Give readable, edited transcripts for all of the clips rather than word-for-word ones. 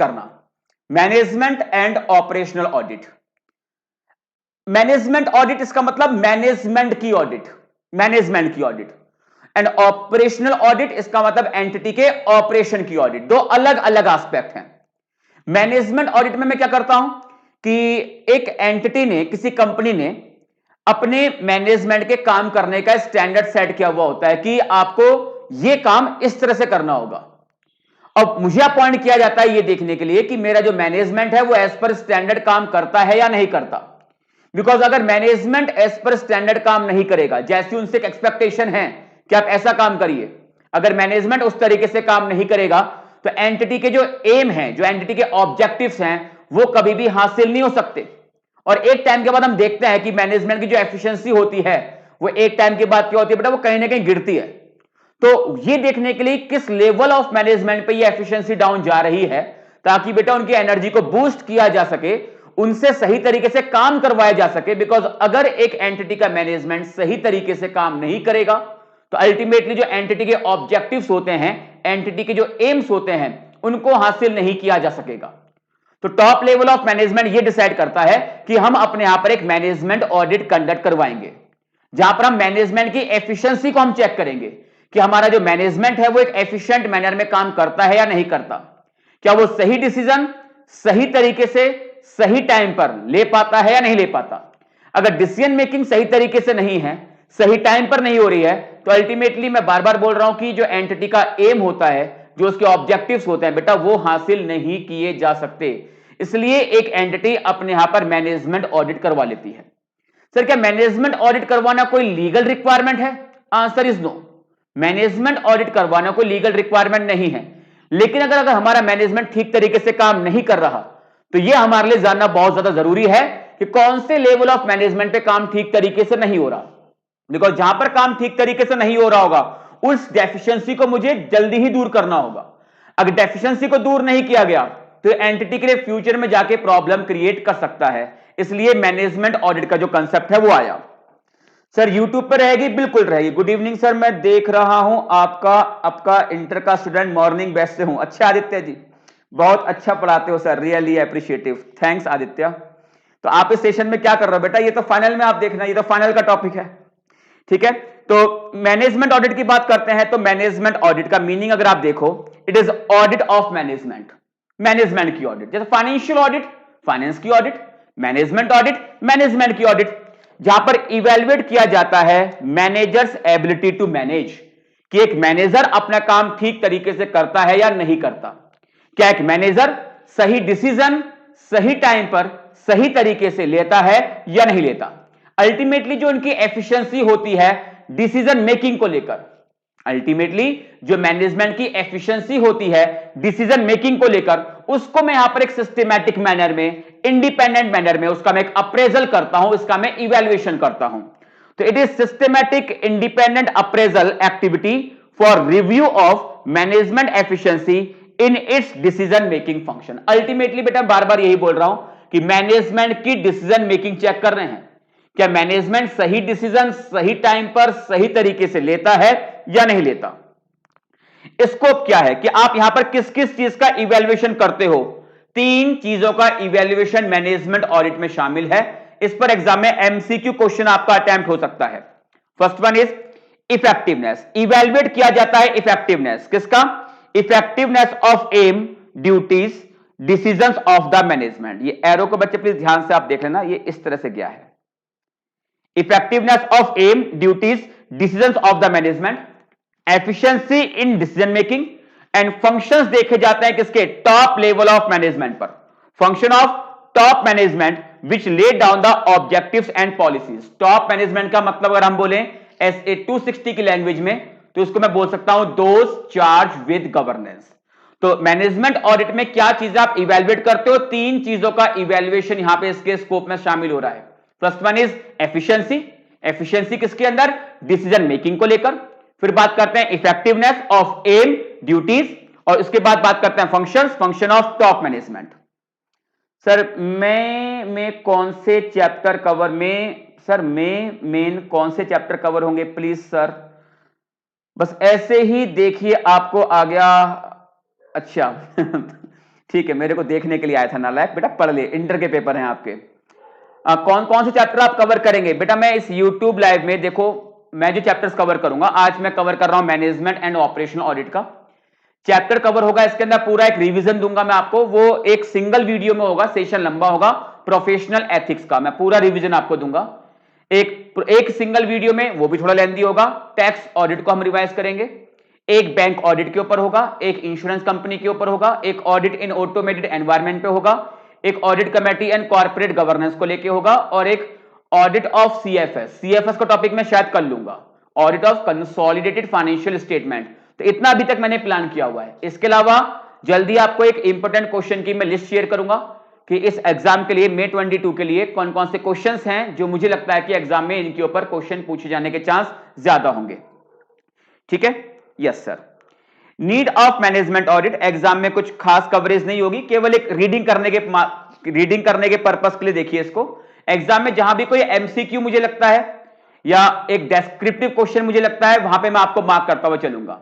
करना। Management and operational audit. Management audit इसका मतलब मैनेजमेंट की ऑडिट, मैनेजमेंट की ऑडिट। एंड ऑपरेशनल ऑडिट इसका मतलब एंटिटी के ऑपरेशन की ऑडिट। दो अलग अलग एस्पेक्ट हैं। मैनेजमेंट ऑडिट में मैं क्या करता हूं कि एक एंटिटी ने, किसी कंपनी ने अपने मैनेजमेंट के काम करने का स्टैंडर्ड सेट किया हुआ होता है कि आपको यह काम इस तरह से करना होगा। अब मुझे अपॉइंट किया जाता है यह देखने के लिए कि मेरा जो मैनेजमेंट है वो एज पर स्टैंडर्ड काम करता है या नहीं करता। बिकॉज अगर मैनेजमेंट एज पर स्टैंडर्ड काम नहीं करेगा, जैसी उनसे एक एक्सपेक्टेशन है कि आप ऐसा काम करिए, अगर मैनेजमेंट उस तरीके से काम नहीं करेगा तो एंटिटी के जो एम है, जो एंटिटी के ऑब्जेक्टिव्स हैं, वो कभी भी हासिल नहीं हो सकते। और एक टाइम के बाद हम देखते हैं कि मैनेजमेंट की जो एफिशिएंसी होती है वो एक टाइम के बाद क्या होती है बेटा, वो कहीं ना कहीं गिरती है। तो ये देखने के लिए किस लेवल ऑफ मैनेजमेंट पे ये एफिशिएंसी डाउन जा रही है, ताकि बेटा उनकी एनर्जी को बूस्ट किया जा सके, उनसे सही तरीके से काम करवाया जा सके। बिकॉज अगर एक एंटिटी का मैनेजमेंट सही तरीके से काम नहीं करेगा तो अल्टीमेटली जो एंटिटी के ऑब्जेक्टिव्स होते हैं, एंटिटी के जो एम्स होते हैं, उनको हासिल नहीं किया जा सकेगा। तो टॉप लेवल ऑफ मैनेजमेंट ये डिसाइड करता है कि हम अपने यहां पर एक मैनेजमेंट ऑडिट कंडक्ट करवाएंगे, जहां पर हम मैनेजमेंट की एफिशिएंसी को हम चेक करेंगे कि हमारा जो मैनेजमेंट है वो एक एफिशिएंट मैनर में काम करता है या नहीं करता। क्या वो सही डिसीजन सही तरीके से सही टाइम पर ले पाता है या नहीं ले पाता। अगर डिसीजन मेकिंग सही तरीके से नहीं है, सही टाइम पर नहीं हो रही है, तो अल्टीमेटली मैं बार बार बोल रहा हूं कि जो एंटिटी का एम होता है, जो उसके ऑब्जेक्टिव्स होते हैं बेटा, वो हासिल नहीं किए जा सकते। इसलिए एक एंटिटी अपने यहां पर मैनेजमेंट ऑडिट करवा लेती है। सर क्या मैनेजमेंट ऑडिट करवाना कोई लीगल रिक्वायरमेंट है? Answer is no. Management audit करवाना कोई लीगल रिक्वायरमेंट नहीं है। लेकिन अगर हमारा मैनेजमेंट ठीक तरीके से काम नहीं कर रहा तो यह हमारे लिए जानना बहुत ज्यादा जरूरी है कि कौन से लेवल ऑफ मैनेजमेंट पे काम ठीक तरीके से नहीं हो रहा। बिकॉज जहां पर काम ठीक तरीके से नहीं हो रहा होगा, उस डेफिशिएंसी को मुझे जल्दी ही दूर करना होगा। अगर डेफिशिएंसी को दूर नहीं किया गया तो एंटिटी के लिए फ्यूचर में जाके प्रॉब्लम क्रिएट कर सकता है। इसलिए मैनेजमेंट ऑडिट का जो कंसेप्ट है वो आया। सर यूट्यूब पर रहेगी? बिल्कुल रहेगी। गुड इवनिंग सर, मैं देख रहा हूं आपका इंटर का स्टूडेंट मॉर्निंग बैच से हूं। अच्छा आदित्य जी, बहुत अच्छा पढ़ाते हो sir, really appreciative, thanks Aditya. तो आप इस सेशन में क्या कर रहे हो बेटा? ये तो फाइनल में आप देखना, ये तो फाइनल का टॉपिक है, ठीक है। तो मैनेजमेंट ऑडिट की बात करते हैं। तो मैनेजमेंट ऑडिट का मीनिंग अगर आप देखो, it is audit of management, management की ऑडिट। जैसे फाइनेंशियल ऑडिट फाइनेंस की ऑडिट, मैनेजमेंट ऑडिट मैनेजमेंट की ऑडिट, जहां पर इवेल्युएट किया जाता है मैनेजर्स एबिलिटी टू मैनेज, कि एक मैनेजर अपना काम ठीक तरीके से करता है या नहीं करता। क्या एक मैनेजर सही डिसीजन सही टाइम पर सही तरीके से लेता है या नहीं लेता। अल्टीमेटली जो उनकी एफिशिएंसी होती है डिसीजन मेकिंग को लेकर, अल्टीमेटली जो मैनेजमेंट की एफिशिएंसी होती है डिसीजन मेकिंग को लेकर, उसको मैं यहां पर एक सिस्टमैटिक मैनर में, इंडिपेंडेंट मैनर में उसका मैं एक अप्रेजल करता हूं, इसका मैं इवैल्यूएशन करता हूं। तो it is systematic independent appraisal activity for review of management efficiency in its decision making function. Ultimately बेटा बार बार यही बोल रहा हूं कि मैनेजमेंट की डिसीजन मेकिंग चेक कर रहे हैं, क्या मैनेजमेंट सही डिसीजन सही टाइम पर सही तरीके से लेता है या नहीं लेता। स्कोप क्या है कि आप यहां पर किस किस चीज का इवैल्यूएशन करते हो। तीन चीजों का इवैल्यूएशन मैनेजमेंट ऑडिट में शामिल है। इस पर एग्जाम में एमसीक्यू क्वेश्चन आपका अटेम्प्ट हो सकता है। First one is effectiveness. Evaluate किया जाता है इफेक्टिवनेस किसका? Effectiveness of aim, duties, decisions of the management. ये एरो को बच्चे प्लीज ध्यान से आप देख लेना, ये इस तरह से गया है। Effectiveness of aim, duties, decisions of the management, efficiency in decision making and functions देखे जाते हैं किसके? टॉप लेवल ऑफ मैनेजमेंट पर। Function of top management which lay down the objectives and policies. Top management का मतलब अगर हम बोलें एसए 260 की लैंग्वेज में, तो इसको मैं बोल सकता हूं दोज चार्ज विद गवर्नेंस। तो मैनेजमेंट ऑडिट में क्या चीजें आप इवैल्यूएट करते हो? तीन चीजों का इवैल्यूएशन यहां पे इसके स्कोप में शामिल हो रहा है। First one is efficiency. Efficiency किसके अंदर? डिसीजन मेकिंग को लेकर। फिर बात करते हैं इफेक्टिवनेस ऑफ एम, ड्यूटीज, और इसके बाद बात करते हैं functions, function of top management. Sir मैं कौन से चैप्टर कवर में, सर मेन कौन से चैप्टर कवर होंगे प्लीज सर? बस ऐसे ही देखिए आपको आ गया। अच्छा ठीक है, मेरे को देखने के लिए आया था नालायक। बेटा पढ़ ले, इंटर के पेपर हैं आपके। कौन कौन से चैप्टर आप कवर करेंगे बेटा? मैं इस यूट्यूब लाइव में देखो, मैं जो चैप्टर्स कवर करूंगा, आज मैं कवर कर रहा हूं मैनेजमेंट एंड ऑपरेशनल ऑडिट का चैप्टर कवर होगा। इसके अंदर पूरा एक रिवीजन दूंगा मैं आपको, वो एक सिंगल वीडियो में होगा, सेशन लंबा होगा। प्रोफेशनल एथिक्स का मैं पूरा रिवीजन आपको दूंगा एक सिंगल वीडियो में, वो भी थोड़ा लेंथी होगा। टैक्स ऑडिट को हम रिवाइज करेंगे, एक बैंक ऑडिट के ऊपर होगा, एक इंश्योरेंस कंपनी के ऊपर होगा, एक ऑडिट इन ऑटोमेटेड एनवायरमेंट पे होगा, एक audit committee and corporate governance को लेके होगा, और एक ऑडिट ऑफ सीएफएस का टॉपिक मैं शायद कर लूंगा, audit of consolidated financial statement. तो इतना अभी तक मैंने प्लान किया हुआ है। इसके अलावा जल्दी आपको एक इंपॉर्टेंट क्वेश्चन की मैं लिस्ट शेयर करूंगा कि इस एग्जाम के लिए मई 22 के लिए कौन कौन से क्वेश्चंस हैं जो मुझे लगता है कि एग्जाम में इनके ऊपर क्वेश्चन पूछे जाने के चांस ज्यादा होंगे। ठीक है, yes sir. Need of management audit, exam में कुछ खास कवरेज नहीं होगी, केवल एक रीडिंग करने के पर्पस के लिए देखिए इसको। एग्जाम में जहां भी कोई एमसीक्यू मुझे लगता है या एक डेस्क्रिप्टिव क्वेश्चन मुझे लगता है, वहां पे मैं आपको मार्क करता हुआ चलूंगा।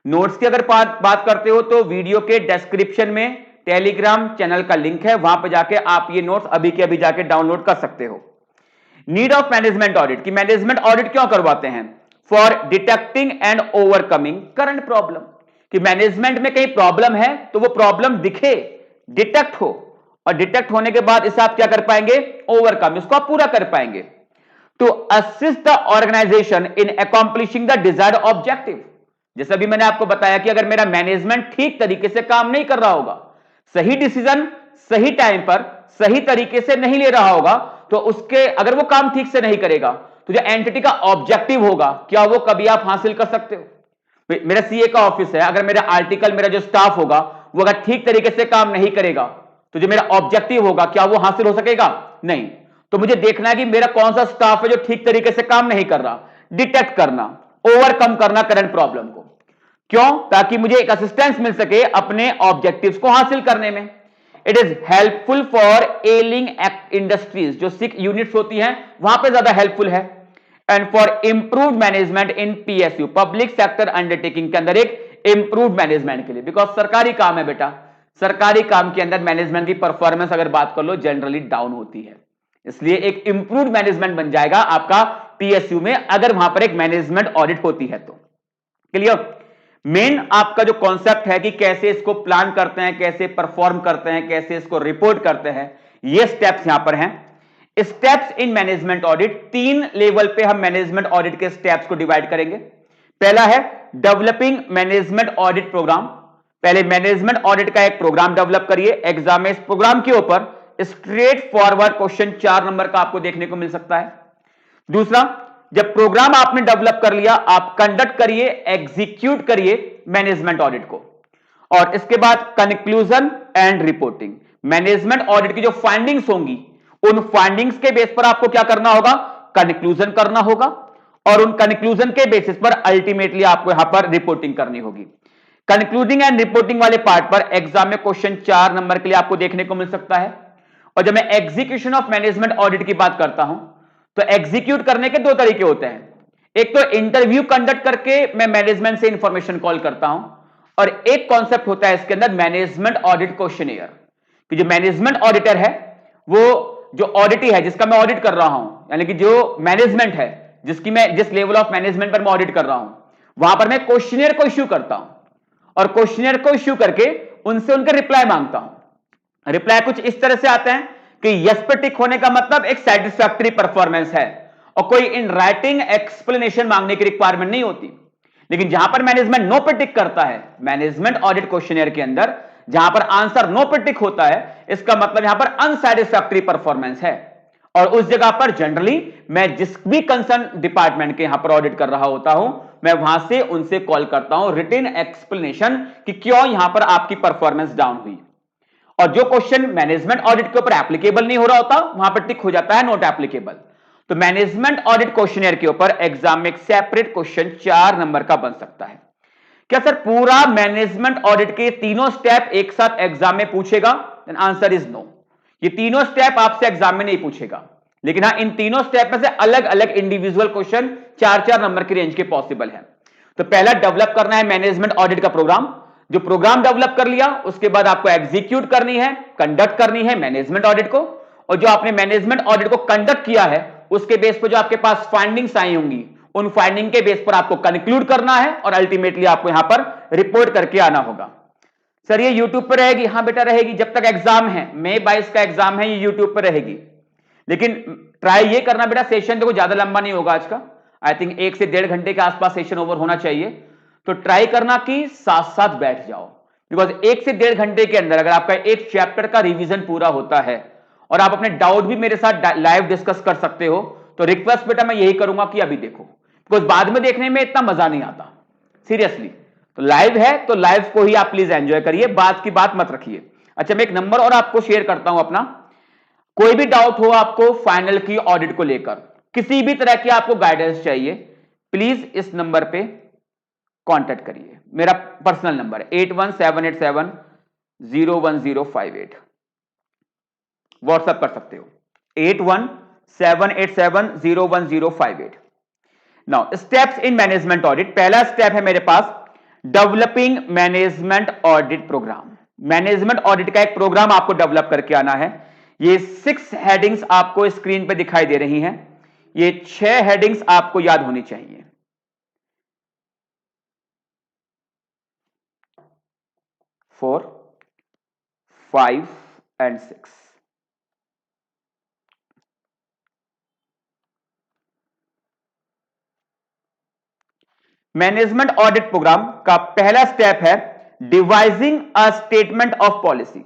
नोट्स की अगर बात करते हो तो वीडियो के डिस्क्रिप्शन में टेलीग्राम चैनल का लिंक है, वहां पर जाके आप ये नोट्स अभी के अभी जाके डाउनलोड कर सकते हो। नीड ऑफ मैनेजमेंट ऑडिट, कि मैनेजमेंट ऑडिट क्यों करवाते हैं? For detecting and overcoming current problem, कि मैनेजमेंट में कहीं प्रॉब्लम है तो वो प्रॉब्लम दिखे, डिटेक्ट हो, और डिटेक्ट होने के बाद इसे आप क्या कर पाएंगे? ओवरकम, इसको आप पूरा कर पाएंगे। To assist the organisation in accomplishing the desired objective, जैसा भी मैंने आपको बताया कि अगर मेरा मैनेजमेंट ठीक तरीके से काम नहीं कर रहा होगा, सही डिसीजन सही टाइम पर सही तरीके से नहीं ले रहा होगा, तो उसके अगर वो काम ठीक से नहीं करेगा तो जो एंटिटी का ऑब्जेक्टिव होगा, क्या वो कभी आप हासिल कर सकते हो? मेरा सीए का ऑफिस है, अगर मेरा आर्टिकल, मेरा जो स्टाफ होगा, वो अगर ठीक तरीके से काम नहीं करेगा तो जो मेरा ऑब्जेक्टिव होगा क्या वो हासिल हो सकेगा? नहीं। तो मुझे देखना है कि मेरा कौन सा स्टाफ है जो ठीक तरीके से काम नहीं कर रहा, डिटेक्ट करना, ओवरकम करना करंट प्रॉब्लम को। क्यों? ताकि मुझे एक असिस्टेंस मिल सके अपने ऑब्जेक्टिव्स को हासिल करने में। It is helpful for ailing industries, जो 6 यूनिट्स होती हैं वहां पे ज्यादा हेल्पफुल है। And for improved management in PSU, public sector undertaking के अंदर एक इंप्रूव्ड मैनेजमेंट के लिए, बिकॉज सरकारी काम है बेटा, सरकारी काम के अंदर मैनेजमेंट की परफॉर्मेंस अगर बात कर लो जनरली डाउन होती है, इसलिए एक इंप्रूव्ड मैनेजमेंट बन जाएगा आपका पीएसयू में अगर वहां पर एक मैनेजमेंट ऑडिट होती है तो। क्लियर? मेन आपका जो कॉन्सेप्ट है कि कैसे इसको प्लान करते हैं, कैसे परफॉर्म करते हैं, कैसे इसको रिपोर्ट करते हैं, ये स्टेप्स यहां पर हैं। Steps in management audit, 3 level पे हम मैनेजमेंट ऑडिट के स्टेप्स को डिवाइड करेंगे। पहला है डेवलपिंग मैनेजमेंट ऑडिट प्रोग्राम, पहले मैनेजमेंट ऑडिट का एक प्रोग्राम डेवलप करिए। एग्जाम में इस प्रोग्राम के ऊपर स्ट्रेट फॉरवर्ड क्वेश्चन 4 नंबर का आपको देखने को मिल सकता है। दूसरा, जब प्रोग्राम आपने डेवलप कर लिया, आप कंडक्ट करिए, एग्जीक्यूट करिए मैनेजमेंट ऑडिट को, और इसके बाद conclusion and reporting. Management audit की जो फाइंडिंग्स होंगी, उन फाइंडिंग्स के बेस पर आपको क्या करना होगा? कंक्लूजन करना होगा, और उन कंक्लूजन के बेसिस पर अल्टीमेटली आपको यहां पर रिपोर्टिंग करनी होगी। कंक्लूडिंग एंड रिपोर्टिंग वाले पार्ट पर एग्जाम में क्वेश्चन 4 नंबर के लिए आपको देखने को मिल सकता है। और जब मैं एग्जीक्यूशन ऑफ मैनेजमेंट ऑडिट की बात करता हूं, तो एग्जीक्यूट करने के 2 तरीके होते हैं। एक तो इंटरव्यू कंडक्ट करके मैं मैनेजमेंट से इंफॉर्मेशन कॉल करता हूं, और एक कॉन्सेप्ट होता है इसके अंदर मैनेजमेंट ऑडिट क्वेश्चनियर, कि जो मैनेजमेंट ऑडिटर है, वो जो ऑडिटी है जिसका मैं ऑडिट कर रहा हूं, यानी कि जो मैनेजमेंट है जिस लेवल ऑफ मैनेजमेंट पर मैं ऑडिट कर रहा हूं, वहां पर मैं क्वेश्चनियर को इश्यू करता हूं, और क्वेश्चनियर को इश्यू करके उनसे उनके रिप्लाई मांगता हूं। रिप्लाई कुछ इस तरह से आते हैं कि यस पे टिक होने का मतलब एक सेटिस्फैक्टरी परफॉर्मेंस है, और कोई इन राइटिंग एक्सप्लेनेशन मांगने की रिक्वायरमेंट नहीं होती। लेकिन जहां पर मैनेजमेंट नो पे टिक करता है, मैनेजमेंट ऑडिट क्वेश्चनियर के अंदर जहां पर आंसर नो पे टिक होता है, इसका मतलब यहां पर अनसैटिस्फैक्टरी परफॉर्मेंस है, और उस जगह पर जनरली मैं जिस भी कंसर्न डिपार्टमेंट के यहां पर ऑडिट कर रहा होता हूं, मैं वहां से उनसे कॉल करता हूं रिटन एक्सप्लेनेशन कि क्यों यहां पर आपकी परफॉर्मेंस डाउन हुई। और जो क्वेश्चन मैनेजमेंट ऑडिट के ऊपर एप्लीकेबल नहीं हो रहा होता, वहां पर टिक हो जाता है नॉट एप्लीकेबल। तो मैनेजमेंट ऑडिट क्वेश्चनर के ऊपर एग्जाम में एक सेपरेट क्वेश्चन 4 नंबर का बन सकता है। क्या सर पूरा मैनेजमेंट ऑडिट के तीनों स्टेप एक साथ एग्जाम में पूछेगा? Answer is no. ये तीनों स्टेप आपसे एग्जाम में नहीं पूछेगा, लेकिन हाँ, इन तीनों स्टेप में से अलग अलग इंडिविजुअल क्वेश्चन 4-4 नंबर की रेंज के पॉसिबल है। तो पहला डेवलप करना है मैनेजमेंट ऑडिट का प्रोग्राम, जो प्रोग्राम डेवलप कर लिया उसके बाद आपको एग्जीक्यूट करनी है, कंडक्ट करनी है मैनेजमेंट ऑडिट को, और जो आपने मैनेजमेंट ऑडिट को कंडक्ट किया है उसके बेस पर जो आपके पास फाइंडिंग्स आई होंगी उन फाइंडिंग के बेस पर आपको कंक्लूड करना है और अल्टीमेटली आपको यहां पर रिपोर्ट करके आना होगा। सर ये यूट्यूब पर रहेगी? हाँ बेटा रहेगी, जब तक एग्जाम है, मई 22 का एग्जाम है, ये यूट्यूब पर रहेगी। लेकिन ट्राई ये करना बेटा, सेशन देखो ज्यादा लंबा नहीं होगा आज का, आई थिंक 1 से 1.5 घंटे के आसपास सेशन ओवर होना चाहिए। तो ट्राई करना कि साथ साथ बैठ जाओ, बिकॉज 1 से 1.5 घंटे के अंदर अगर आपका एक चैप्टर का रिवीजन पूरा होता है और आप अपने डाउट भी मेरे साथ लाइव डिस्कस कर सकते हो, तो रिक्वेस्ट बेटा मैं यही करूंगा कि अभी देखो, बिकॉज बाद में देखने में इतना मजा नहीं आता सीरियसली। तो लाइव है तो लाइव को ही आप प्लीज एंजॉय करिए, बात की बात मत रखिए। अच्छा मैं एक नंबर और आपको शेयर करता हूं अपना, कोई भी डाउट हो आपको फाइनल की ऑडिट को लेकर, किसी भी तरह की आपको गाइडेंस चाहिए, प्लीज इस नंबर पे कांटेक्ट करिए। मेरा पर्सनल नंबर है 8178701058, व्हाट्सएप कर सकते हो 8178701058। Now steps in management audit, पहला स्टेप है मेरे पास developing management audit programme. Management audit का एक प्रोग्राम आपको डेवलप करके आना है। ये 6 हेडिंग्स आपको स्क्रीन पे दिखाई दे रही हैं, ये 6 हेडिंग्स आपको याद होनी चाहिए। 4, 5 एंड 6। मैनेजमेंट ऑडिट प्रोग्राम का पहला स्टेप है devising a statement of policy.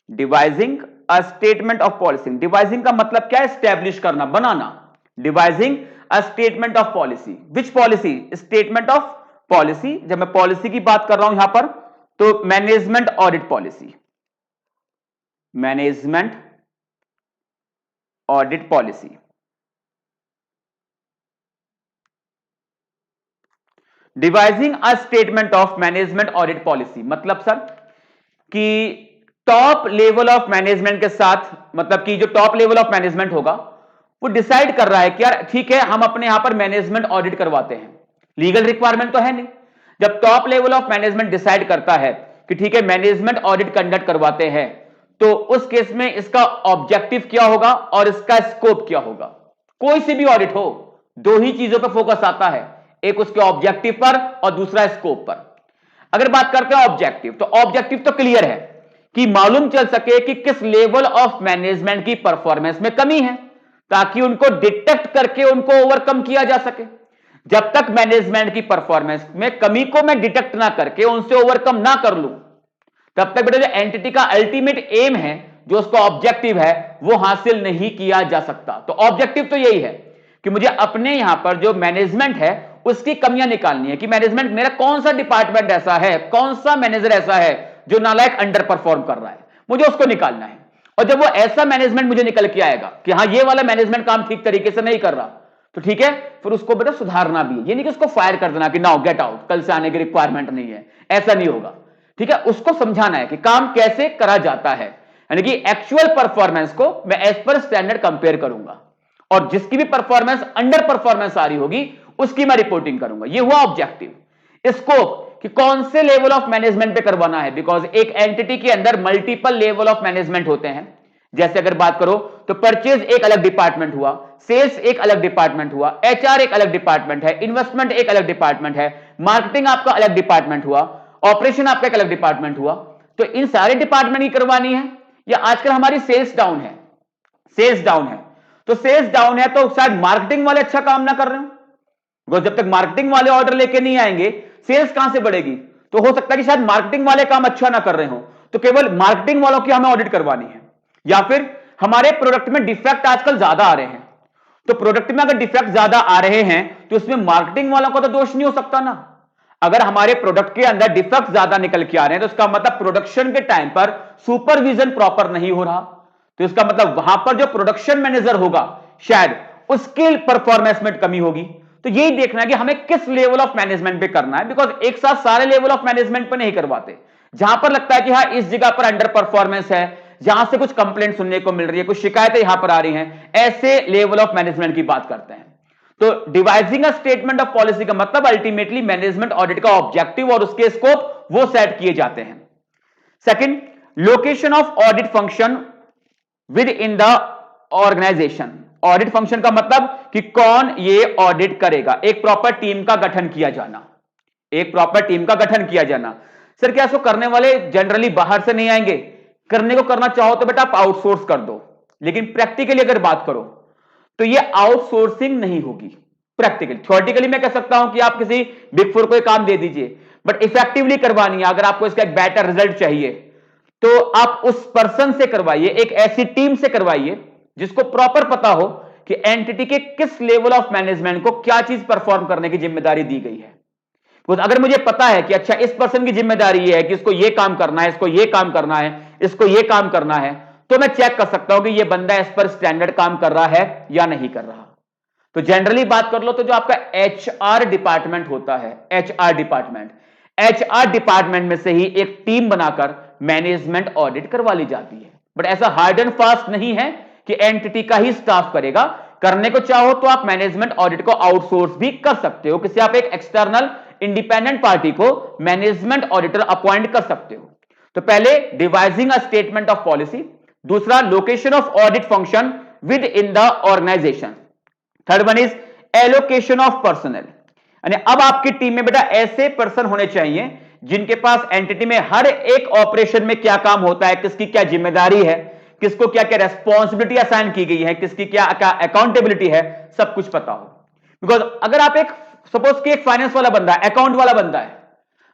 Devising a statement of policy, devising का मतलब क्या है? एस्टैब्लिश करना, बनाना। Devising a statement of policy, which policy? Statement of policy. जब मैं पॉलिसी की बात कर रहा हूं यहां पर, तो management audit policy, management audit policy. Devising a statement of management audit policy मतलब सर कि टॉप लेवल ऑफ मैनेजमेंट के साथ, मतलब कि जो टॉप लेवल ऑफ मैनेजमेंट होगा वो डिसाइड कर रहा है कि यार ठीक है हम अपने यहां पर मैनेजमेंट ऑडिट करवाते हैं, लीगल रिक्वायरमेंट तो है नहीं। जब top level of management decide करता है कि ठीक है मैनेजमेंट ऑडिट कंडक्ट करवाते हैं, तो उस केस में इसका ऑब्जेक्टिव क्या होगा और इसका स्कोप क्या होगा। कोई सी भी ऑडिट हो, दो ही चीजों पर फोकस आता है, एक उसके ऑब्जेक्टिव पर और दूसरा स्कोप पर। अगर बात करते हैं ऑब्जेक्टिव, तो ऑब्जेक्टिव तो क्लियर है कि मालूम चल सके कि किस लेवल ऑफ मैनेजमेंट की परफॉर्मेंस में कमी है, ताकि उनको डिटेक्ट करके उनको ओवरकम किया जा सके। जब तक मैनेजमेंट की परफॉर्मेंस में कमी को मैं डिटेक्ट ना करके उनसे ओवरकम ना कर लूं, तब तक बेटा जो एंटिटी का अल्टीमेट एम है, जो उसका ऑब्जेक्टिव है, वो हासिल नहीं किया जा सकता। तो ऑब्जेक्टिव तो यही है कि मुझे अपने यहां पर जो मैनेजमेंट है उसकी कमियां निकालनी है, कि मैनेजमेंट मेरा कौन सा डिपार्टमेंट ऐसा है, कौन सा मैनेजर ऐसा है जो नालायक अंडर परफॉर्म कर रहा है, मुझे उसको निकालना है। और जब वो ऐसा मैनेजमेंट मुझे निकल के आएगा कि हाँ ये वाला मैनेजमेंट काम ठीक तरीके से नहीं कर रहा, तो ठीक है फिर उसको बेटा सुधारना भी है। ये नहीं कि उसको फायर कर देना कि नाउ गेट आउट, कल से आने की रिक्वायरमेंट नहीं है, ऐसा नहीं होगा। ठीक है, उसको समझाना है कि काम कैसे करा जाता है, यानी कि एक्चुअल परफॉर्मेंस को मैं एज पर स्टैंडर्ड कंपेयर करूंगा, और जिसकी भी परफॉर्मेंस अंडर परफॉर्मेंस आ रही होगी उसकी मैं रिपोर्टिंग करूंगा। ये हुआ ऑब्जेक्टिव। स्कोप कि कौन से लेवल ऑफ मैनेजमेंट पे करवाना है, बिकॉज एक एंटिटी के अंदर मल्टीपल लेवल ऑफ मैनेजमेंट होते हैं। जैसे अगर बात करो तो परचेज एक अलग डिपार्टमेंट हुआ, सेल्स एक अलग डिपार्टमेंट हुआ, एचआर एक अलग डिपार्टमेंट है, इन्वेस्टमेंट एक अलग डिपार्टमेंट है, मार्केटिंग आपका अलग डिपार्टमेंट हुआ, ऑपरेशन आपका एक अलग डिपार्टमेंट हुआ। तो इन सारे डिपार्टमेंट की करवानी है, या आजकल हमारी सेल्स डाउन है, सेल्स डाउन है, तो सेल्स डाउन है तो शायद मार्केटिंग वाले अच्छा काम ना कर रहे हो, जब तक मार्केटिंग वाले ऑर्डर लेके नहीं आएंगे सेल्स कहां से बढ़ेगी। तो हो सकता है कि शायद मार्केटिंग वाले काम अच्छा ना कर रहे हो, तो केवल मार्केटिंग वालों की हमें ऑडिट करवानी है। या फिर हमारे प्रोडक्ट में डिफेक्ट आजकल ज्यादा आ रहे हैं, तो प्रोडक्ट में अगर डिफेक्ट ज्यादा आ रहे हैं तो इसमें मार्केटिंग वालों का तो दोष नहीं हो सकता ना। अगर हमारे प्रोडक्ट के अंदर डिफेक्ट ज्यादा निकल के आ रहे हैं तो इसका मतलब प्रोडक्शन के टाइम पर सुपरविजन प्रॉपर नहीं हो रहा, तो इसका मतलब वहां पर जो प्रोडक्शन मैनेजर होगा शायद उसकी परफॉर्मेंस में कमी होगी। तो यही देखना है कि हमें किस लेवल ऑफ मैनेजमेंट पे करना है, बिकॉज एक साथ सारे लेवल ऑफ मैनेजमेंट पे नहीं करवाते। जहां पर लगता है कि हाँ इस जगह पर अंडर परफॉर्मेंस है, जहां से कुछ कंप्लेंट सुनने को मिल रही है, कुछ शिकायतें यहां पर आ रही हैं, ऐसे लेवल ऑफ मैनेजमेंट की बात करते हैं। तो devising a statement of policy का मतलब अल्टीमेटली मैनेजमेंट ऑडिट का ऑब्जेक्टिव और उसके स्कोप वो सेट किए जाते हैं। Second, location of audit function within the organisation. Audit function का मतलब कि कौन ये ऑडिट करेगा, एक प्रॉपर टीम का गठन किया जाना, एक प्रॉपर टीम का गठन किया जाना। सर क्या इसको करने वाले जनरली बाहर से नहीं आएंगे? करने को करना चाहो तो बेटा आप आउटसोर्स कर दो, लेकिन प्रैक्टिकली अगर बात करो तो ये आउटसोर्सिंग नहीं होगी। प्रैक्टिकली, थ्योरेटिकली मैं कह सकता हूं कि आप किसी बिग फोर को एक काम दे दीजिए, बट इफेक्टिवली करवानी है, अगर आपको इसका एक बेटर रिजल्ट चाहिए तो आप उस पर्सन से करवाइए, एक ऐसी टीम से करवाइए जिसको प्रॉपर पता हो कि एंटिटी के किस लेवल ऑफ मैनेजमेंट को क्या चीज परफॉर्म करने की जिम्मेदारी दी गई है। तो अगर मुझे पता है कि अच्छा इस पर्सन की जिम्मेदारी ये है कि इसको ये काम करना है, इसको ये काम करना है, इसको ये काम करना है, तो मैं चेक कर सकता हूं कि ये बंदा इस पर स्टैंडर्ड काम कर रहा है या नहीं कर रहा। तो जनरली बात कर लो तो जो आपका एचआर डिपार्टमेंट होता है, एचआर डिपार्टमेंट में से ही एक टीम बनाकर मैनेजमेंट ऑडिट करवा ली जाती है। बट ऐसा हार्ड एंड फास्ट नहीं है कि एंटिटी का ही स्टाफ करेगा। करने को चाहो तो आप मैनेजमेंट ऑडिट को आउटसोर्स भी कर सकते हो, किसी आप एक एक्सटर्नल इंडिपेंडेंट पार्टी को मैनेजमेंट ऑडिटर अपॉइंट कर सकते हो। तो पहले devising a statement of policy, दूसरा location of audit function within the organisation, third one is allocation of personnel. यानी अब आपकी टीम में बेटा ऐसे पर्सन होने चाहिए जिनके पास एंटिटी में हर एक ऑपरेशन में क्या काम होता है, किसकी क्या जिम्मेदारी है, किसको क्या क्या रेस्पॉन्सिबिलिटी असाइन की गई है, किसकी क्या क्या अकाउंटेबिलिटी है, सब कुछ पता हो। बिकॉज अगर आप एक सपोज कि एक फाइनेंस वाला बंदा है, अकाउंट वाला बंदा है,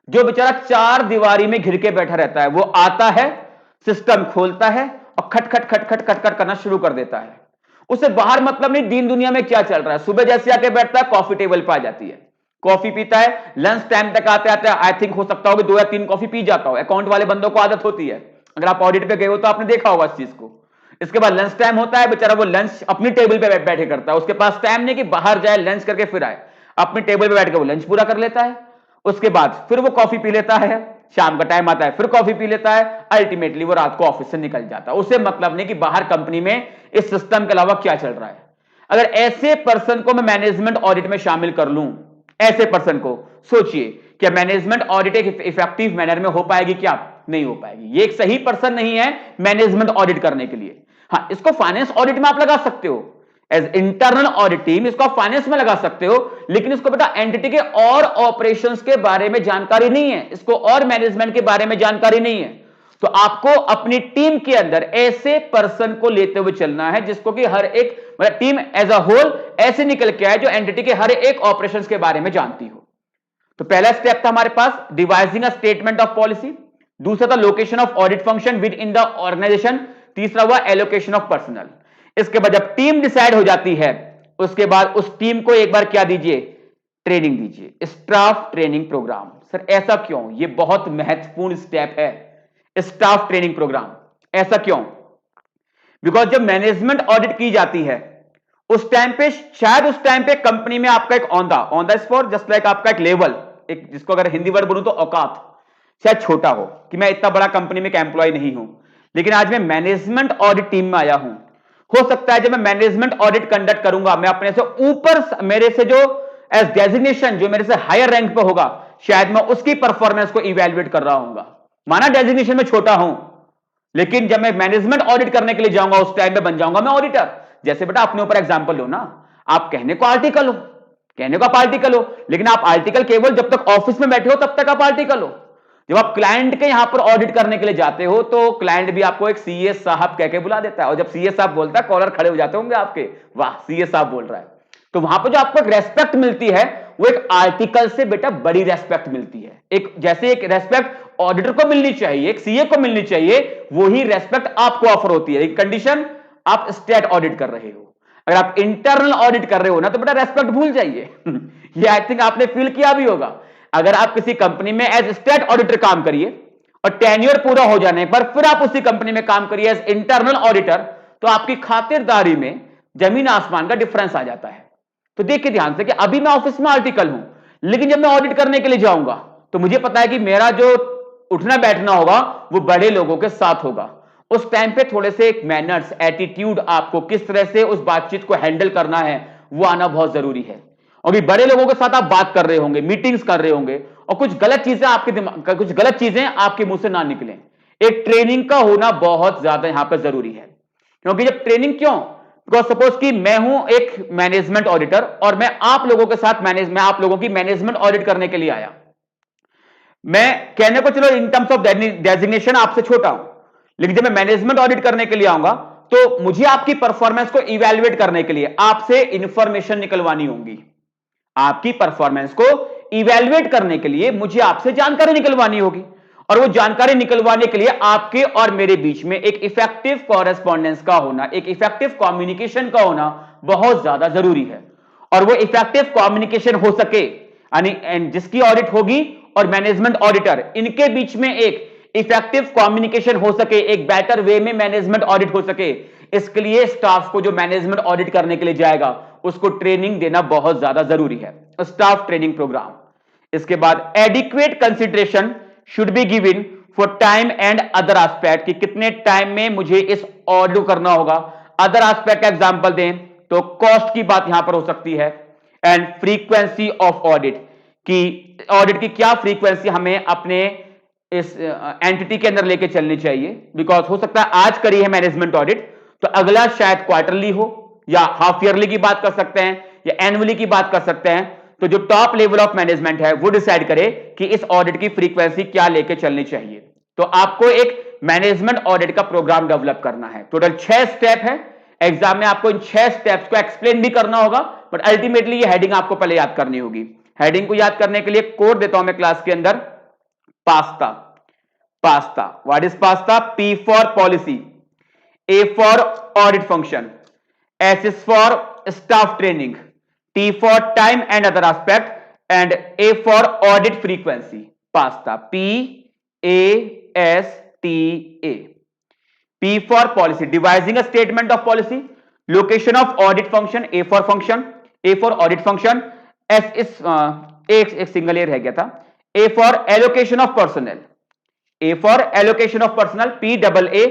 जो बेचारा चार दीवारी में घिर के बैठा रहता है, वो आता है, सिस्टम खोलता है और खट खट खट खट खट खट करना शुरू कर देता है। उसे बाहर मतलब नहीं दीन दुनिया में क्या चल रहा है। सुबह जैसे आके बैठता है, कॉफी टेबल पे आ जाती है, कॉफी पीता है, लंच टाइम तक आते आते आई थिंक हो सकता हो कि 2 या 3 कॉफी पी जाता हो। अकाउंट वाले बंदों को आदत होती है, अगर आप ऑडिट पे गए हो तो आपने देखा होगा इस चीज को। इसके बाद लंच टाइम होता है, बेचारा वो लंच अपनी टेबल पे बैठे करता है, उसके पास टाइम नहीं कि बाहर जाए लंच करके फिर आए, अपनी टेबल पे बैठ के वो लंच पूरा कर लेता है। उसके बाद फिर वो कॉफी पी लेता है, शाम का टाइम आता है फिर कॉफी पी लेता है, अल्टीमेटली वो रात को ऑफिस से निकल जाता है। उसे मतलब नहीं कि बाहर कंपनी में इस सिस्टम के अलावा क्या चल रहा है। अगर ऐसे पर्सन को मैं मैनेजमेंट ऑडिट में शामिल कर लूं, ऐसे पर्सन को सोचिए क्या मैनेजमेंट ऑडिट एक इफेक्टिव मैनर में हो पाएगी? क्या नहीं हो पाएगी। ये एक सही पर्सन नहीं है मैनेजमेंट ऑडिट करने के लिए। हाँ, इसको फाइनेंस ऑडिट में आप लगा सकते हो, एज इंटरनल ऑडिट टीम इसको आप फाइनेंस में लगा सकते हो, लेकिन इसको बेटा एंटिटी के और ऑपरेशंस के बारे में जानकारी नहीं है, इसको और मैनेजमेंट के बारे में जानकारी नहीं है। तो आपको अपनी टीम के अंदर ऐसे पर्सन को लेते हुए चलना है जिसको कि हर एक मतलब टीम एज अ होल ऐसे निकल के आए जो एंटिटी के हर एक ऑपरेशंस के बारे में जानती हो। तो पहला स्टेप था हमारे पास devising a statement of policy, दूसरा था location of audit function within the organisation, तीसरा हुआ एलोकेशन ऑफ पर्सनल। इसके बाद जब टीम डिसाइड हो जाती है, उसके बाद उस टीम को एक बार क्या दीजिए, ट्रेनिंग दीजिए, स्टाफ ट्रेनिंग प्रोग्राम। सर ऐसा क्यों? ये बहुत महत्वपूर्ण स्टेप है, स्टाफ ट्रेनिंग प्रोग्राम। ऐसा क्यों? बिकॉज जब मैनेजमेंट ऑडिट की जाती है उस टाइम पे, शायद उस टाइम पे कंपनी में आपका एक on the spot just like आपका एक लेवल, एक जिसको अगर हिंदी वर्ड बोलूं तो औकात शायद छोटा हो कि मैं इतना बड़ा कंपनी में एक एम्प्लॉय नहीं हूं, लेकिन आज मैं मैनेजमेंट ऑडिट टीम में आया हूं। हो सकता है जब मैं मैनेजमेंट ऑडिट कंडक्ट करूंगा, मैं अपने से ऊपर, मेरे से जो एज डेजिग्नेशन जो मेरे से हायर रैंक पे होगा, शायद मैं उसकी परफॉर्मेंस को इवेल्युएट कर रहा हूंगा। माना डेजिग्नेशन में छोटा हूं, लेकिन जब मैं मैनेजमेंट ऑडिट करने के लिए जाऊंगा उस टाइम में बन जाऊंगा मैं ऑडिटर। जैसे बेटा अपने ऊपर एग्जांपल लो ना, आप कहने को आर्टिकल हो, कहने को आप आर्टिकल हो, लेकिन आप आर्टिकल केवल जब तक ऑफिस में बैठे हो तब तक आप आर्टिकल हो। जब आप क्लाइंट के यहां पर ऑडिट करने के लिए जाते हो तो क्लाइंट भी आपको एक सीए साहब कह के बुला देता है, और जब सीए साहब बोलता है कॉलर खड़े हो जाते होंगे आपके, वाह सीए साहब बोल रहा है। तो वहां पर जो आपको एक रेस्पेक्ट मिलती है वो एक आर्टिकल से बेटा बड़ी रेस्पेक्ट मिलती है। एक जैसे एक रेस्पेक्ट ऑडिटर को मिलनी चाहिए, एक सीए को मिलनी चाहिए, वही रेस्पेक्ट आपको ऑफर होती है। एक कंडीशन, आप स्टेट ऑडिट कर रहे हो। अगर आप इंटरनल ऑडिट कर रहे हो ना तो बेटा रेस्पेक्ट भूल जाइए। ये आई थिंक आपने फील किया भी होगा। अगर आप किसी कंपनी में एज स्टेट ऑडिटर काम करिए और टेन्योर पूरा हो जाने पर फिर आप उसी कंपनी में काम करिए एज इंटरनल ऑडिटर, तो आपकी खातिरदारी में जमीन आसमान का डिफरेंस आ जाता है। तो देखिए ध्यान से कि अभी मैं ऑफिस में आर्टिकल हूं, लेकिन जब मैं ऑडिट करने के लिए जाऊंगा तो मुझे पता है कि मेरा जो उठना बैठना होगा वो बड़े लोगों के साथ होगा। उस टाइम पे थोड़े से मैनर्स, एटीट्यूड, आपको किस तरह से उस बातचीत को हैंडल करना है वो आना बहुत जरूरी है। और भी बड़े लोगों के साथ आप बात कर रहे होंगे, मीटिंग्स कर रहे होंगे, और कुछ गलत चीजें आपके दिमाग, कुछ गलत चीजें आपके मुंह से ना निकलें। एक ट्रेनिंग का होना बहुत ज्यादा यहां पर जरूरी है, क्योंकि जब ट्रेनिंग क्यों, बिकॉज सपोज कि मैं हूं एक मैनेजमेंट ऑडिटर और मैं आप लोगों के साथ मैं आप लोगों की मैनेजमेंट ऑडिट करने के लिए आया। मैं कहने को चलो इन टर्म्स ऑफ डेजिग्नेशन आपसे छोटा हूं, लेकिन जब मैं मैनेजमेंट ऑडिट करने के लिए आऊंगा तो मुझे आपकी परफॉर्मेंस को इवैल्यूएट करने के लिए आपसे इंफॉर्मेशन निकलवानी होगी। आपकी परफॉर्मेंस को इवैल्यूएट करने के लिए मुझे आपसे जानकारी निकलवानी होगी, और वो जानकारी निकलवाने के लिए आपके और मेरे बीच में एक इफेक्टिव कॉरेस्पॉन्डेंस का होना, एक इफेक्टिव कम्युनिकेशन का होना बहुत ज्यादा जरूरी है। और वो इफेक्टिव कम्युनिकेशन हो सके, यानी जिसकी ऑडिट होगी और मैनेजमेंट ऑडिटर, इनके बीच में एक इफेक्टिव कम्युनिकेशन हो सके, एक बेटर वे में मैनेजमेंट ऑडिट हो सके, इसके लिए स्टाफ को जो मैनेजमेंट ऑडिट करने के लिए जाएगा उसको ट्रेनिंग देना बहुत ज्यादा जरूरी है, स्टाफ ट्रेनिंग प्रोग्राम। इसके बाद adequate consideration should be given for time and other aspect, कि कितने टाइम में मुझे इस ऑडिट करना होगा। अदर एस्पेक्ट का एग्जांपल दें तो कॉस्ट की बात यहां पर हो सकती है, एंड फ्रीक्वेंसी ऑफ ऑडिट, कि ऑडिट की क्या फ्रीक्वेंसी हमें अपने इस एंटिटी के अंदर लेके चलनी चाहिए। बिकॉज हो सकता है आज करी है मैनेजमेंट ऑडिट तो अगला शायद क्वार्टरली हो, या हाफ ईयरली की बात कर सकते हैं, या एनुअली की बात कर सकते हैं। तो जो टॉप लेवल ऑफ मैनेजमेंट है वो डिसाइड करे कि इस ऑडिट की फ्रीक्वेंसी क्या लेके चलनी चाहिए। तो आपको एक मैनेजमेंट ऑडिट का प्रोग्राम डेवलप करना है। टोटल 6 स्टेप है, एग्जाम में आपको इन 6 स्टेप्स को एक्सप्लेन भी करना होगा, बट अल्टीमेटली ये हेडिंग आपको पहले याद करनी होगी। हेडिंग को याद करने के लिए कोड देता हूं मैं क्लास के अंदर, pasta. Pasta, what is pasta? P for policy, A for audit function, S is for staff training, T for time and other aspect, and A for audit frequency. PASTA, PASTA. P for policy, devising a statement of policy. Location of audit function, A for function, A for audit function. S is एक single ए रह गया था, A for allocation of personnel, A for allocation of personnel, PAA.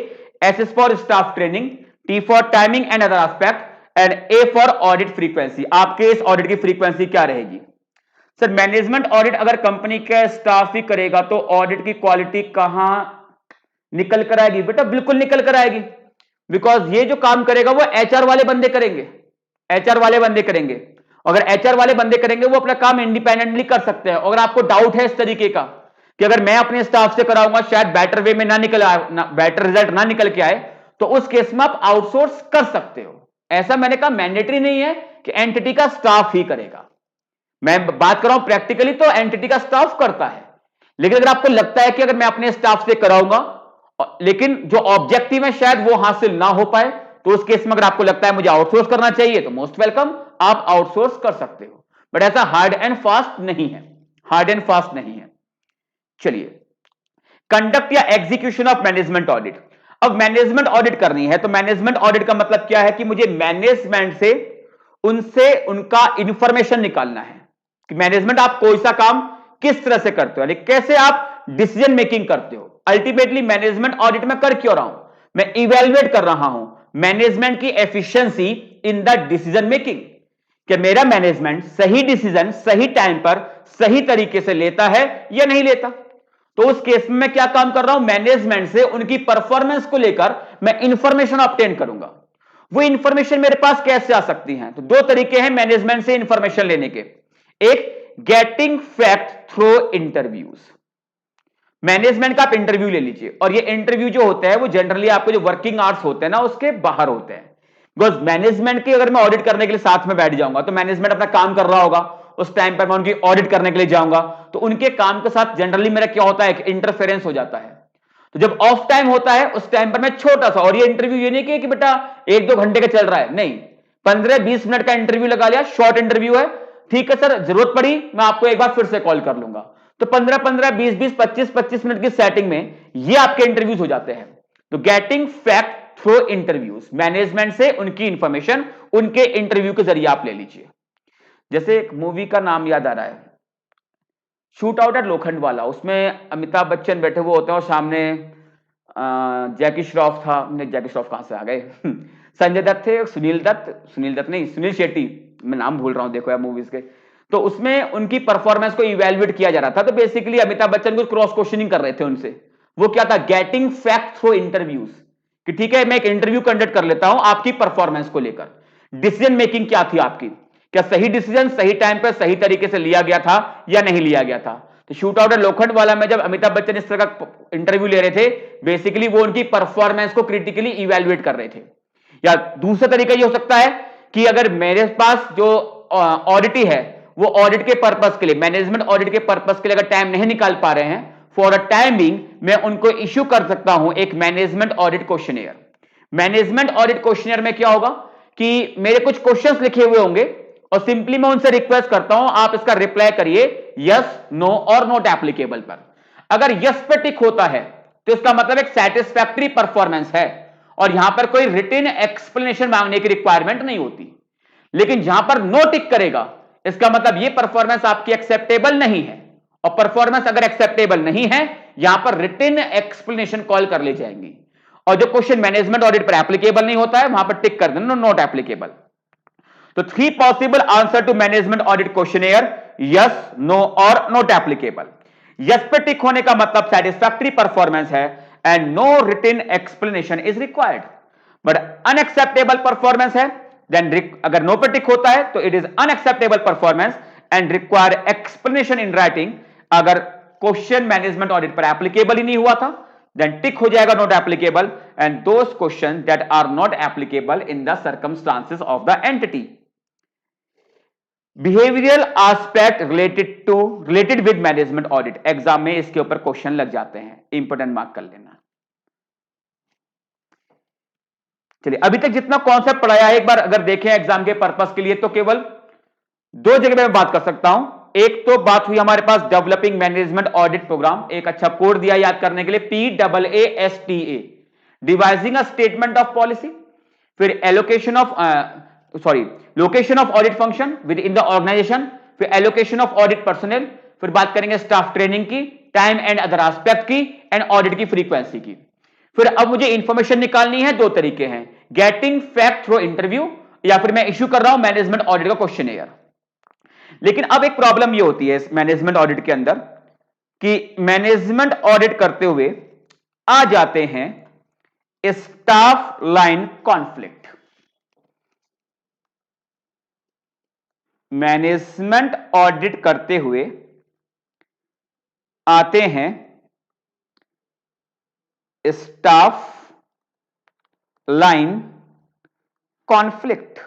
S is for staff training, T for timing and other aspect, and A for audit frequency. आपके इस audit की frequency क्या रहेगी? Sir management audit अगर company का staff ही करेगा तो audit की क्वालिटी कहां निकल कर आएगी? बेटा बिल्कुल निकल कर आएगी, बिकॉज ये जो काम करेगा वो एचआर वाले बंदे करेंगे, एचआर वाले बंदे करेंगे। अगर एचआर वाले बंदे करेंगे वो अपना काम इंडिपेंडेंटली कर सकते हैं। अगर आपको डाउट है इस तरीके का कि अगर मैं अपने स्टाफ से कराऊंगा शायद बेटर वे में ना निकल आए, बेटर रिजल्ट ना निकल के आए, तो उस केस में आप आउटसोर्स कर सकते हो। ऐसा मैंने कहा मैंडेटरी नहीं है कि एंटिटी का स्टाफ ही करेगा। मैं बात कर रहा हूं प्रैक्टिकली तो एंटिटी का स्टाफ करता है, लेकिन अगर आपको लगता है कि अगर मैं अपने स्टाफ से कराऊंगा लेकिन जो ऑब्जेक्टिव है शायद वो हासिल ना हो पाए, तो उस केस में अगर आपको लगता है मुझे आउटसोर्स करना चाहिए तो मोस्ट वेलकम, आप आउटसोर्स कर सकते हो। बट ऐसा हार्ड एंड फास्ट नहीं है, हार्ड एंड फास्ट नहीं है। चलिए, कंडक्ट या एग्जीक्यूशन ऑफ मैनेजमेंट ऑडिट। अब मैनेजमेंट ऑडिट करनी है तो मैनेजमेंट ऑडिट का मतलब क्या है कि मुझे मैनेजमेंट से उनसे उनका इंफॉर्मेशन निकालना है कि मैनेजमेंट आप कोई सा काम किस तरह से करते हो, यानी कैसे आप डिसीजन मेकिंग करते हो। अल्टीमेटली मैनेजमेंट ऑडिट में कर क्यों रहा हूं? मैं इवेल्युएट कर रहा हूं मैनेजमेंट की efficiency in the decision making, कि मेरा मैनेजमेंट सही डिसीजन सही टाइम पर सही तरीके से लेता है या नहीं लेता। तो उस केस में मैं क्या काम कर रहा हूं? मैनेजमेंट से उनकी परफॉर्मेंस को लेकर मैं इंफॉर्मेशन ऑब्टेन करूंगा। वो इंफॉर्मेशन मेरे पास कैसे आ सकती है? तो 2 तरीके हैं मैनेजमेंट से इंफॉर्मेशन लेने के। एक, getting fact through interviews. Management का आप इंटरव्यू ले लीजिए, और ये इंटरव्यू जो होता है वो जनरली आपको जो वर्किंग आवर्स होते हैं ना उसके बाहर होते हैं। बिकॉज मैनेजमेंट की अगर मैं ऑडिट करने के लिए साथ में बैठ जाऊंगा तो मैनेजमेंट अपना काम कर रहा होगा, उस टाइम पर मैं उनकी ऑडिट करने के लिए जाऊंगा तो उनके काम के साथ जनरली मेरा क्या होता है, इंटरफेरेंस हो जाता है। तो जब ऑफ टाइम होता है उस टाइम पर मैं छोटा सा, और ये इंटरव्यू ये नहीं कि बेटा 1-2 घंटे का चल रहा है, नहीं, 15-20 मिनट का इंटरव्यू लगा लिया, शॉर्ट इंटरव्यू है, ठीक है सर, जरूरत पड़ी मैं आपको एक बार फिर से कॉल कर लूंगा। तो 15-15, 20-20, 25-25 मिनट की सेटिंग में ये आपके इंटरव्यूज हो जाते हैं। तो getting fact through interviews, management से उनकी इंफॉर्मेशन उनके इंटरव्यू के जरिए आप ले लीजिए। जैसे एक मूवी का नाम याद आ रहा है, शूट आउट एट लोखंडवाला, उसमें अमिताभ बच्चन बैठे हुए होते हैं और सामने जैकी श्रॉफ था, नहीं जैकी श्रॉफ कहां से आ गए संजय दत्त थे, सुनील दत्त नहीं, सुनील शेट्टी, मैं नाम भूल रहा हूं देखो यार मूवीज के। तो उसमें उनकी परफॉर्मेंस को इवेल्युएट किया जा रहा था। तो बेसिकली अमिताभ बच्चन को क्रॉस क्वेश्चनिंग कर रहे थे उनसे। वो क्या था, गेटिंग फैक्ट थ्रू इंटरव्यूज, कि ठीक है मैं एक इंटरव्यू कंडक्ट कर लेता हूं आपकी परफॉर्मेंस को लेकर, डिसीजन मेकिंग क्या थी आपकी, क्या सही डिसीजन सही टाइम पर सही तरीके से लिया गया था या नहीं लिया गया था। तो शूट आउट लोखंड वाला में जब अमिताभ बच्चन इस तरह का इंटरव्यू ले रहे थे, बेसिकली वो उनकी परफॉर्मेंस को क्रिटिकली इवेल्युएट कर रहे थे। या दूसरा तरीका ये हो सकता है कि अगर मेरे पास जो ऑडिटी है वो ऑडिट के पर्पस के लिए, मैनेजमेंट ऑडिट के पर्पस के लिए अगर टाइम नहीं निकाल पा रहे हैं, फॉर अ टाइमिंग मैं उनको इश्यू कर सकता हूं एक management audit questionnaire. Management audit questionnaire में क्या होगा कि मेरे कुछ क्वेश्चंस लिखे हुए होंगे और सिंपली मैं उनसे रिक्वेस्ट करता हूं आप इसका रिप्लाई करिए यस, नो और नॉट एप्लीकेबल पर। अगर यस पे टिक होता है तो इसका मतलब एक सेटिस्फैक्टरी परफॉर्मेंस है और यहां पर कोई रिटन एक्सप्लेनेशन मांगने की रिक्वायरमेंट नहीं होती। लेकिन जहां पर नो टिक करेगा इसका मतलब यह परफॉर्मेंस आपकी एक्सेप्टेबल नहीं है, और परफॉर्मेंस अगर एक्सेप्टेबल नहीं है यहां पर रिटन एक्सप्लेनेशन कॉल कर ले जाएंगी। और जो क्वेश्चन मैनेजमेंट ऑडिट पर एप्लीकेबल नहीं होता है वहां पर टिक कर देना नॉट एप्लीकेबल। तो 3 possible answer to management audit questionnaire, yes, no और नॉट एप्लीकेबल। यस पे टिक होने का मतलब सेटिस्फैक्टरी परफॉर्मेंस है and no written explanation is required. But unacceptable performance है देन, अगर नो पे टिक होता है तो it is unacceptable performance and require explanation in writing. अगर क्वेश्चन मैनेजमेंट ऑडिट पर एप्लीकेबल ही नहीं हुआ था देन टिक हो जाएगा not applicable, and those question that are not applicable in the circumstances of the entity. Behavioural aspect related with management audit, exam में इसके ऊपर क्वेश्चन लग जाते हैं, इंपोर्टेंट मार्क कर लेना। चलिए अभी तक जितना कॉन्सेप्ट पढ़ाया है एक बार अगर देखें एग्जाम के पर्पस के लिए तो केवल 2 जगह में बात कर सकता हूं। एक तो बात हुई हमारे पास डेवलपिंग मैनेजमेंट ऑडिट प्रोग्राम, एक अच्छा कोड दिया याद करने के लिए PAASTA, devising a statement of policy, फिर allocation of location of audit function within the organisation, फिर एलोकेशन ऑफ ऑडिट पर्सनल, फिर बात करेंगे स्टाफ ट्रेनिंग की, टाइम एंड अदर एस्पेक्ट की, एंड ऑडिट की फ्रीक्वेंसी की। फिर अब मुझे इंफॉर्मेशन निकालनी है, 2 तरीके हैं, गेटिंग फैक्ट थ्रू इंटरव्यू या फिर मैं इश्यू कर रहा हूं मैनेजमेंट ऑडिट का क्वेश्चनियर। लेकिन अब एक प्रॉब्लम यह होती है मैनेजमेंट ऑडिट के अंदर कि मैनेजमेंट ऑडिट करते हुए आ जाते हैं staff line conflict. Management audit करते हुए आते हैं स्टाफ लाइन कॉन्फ्लिक्ट।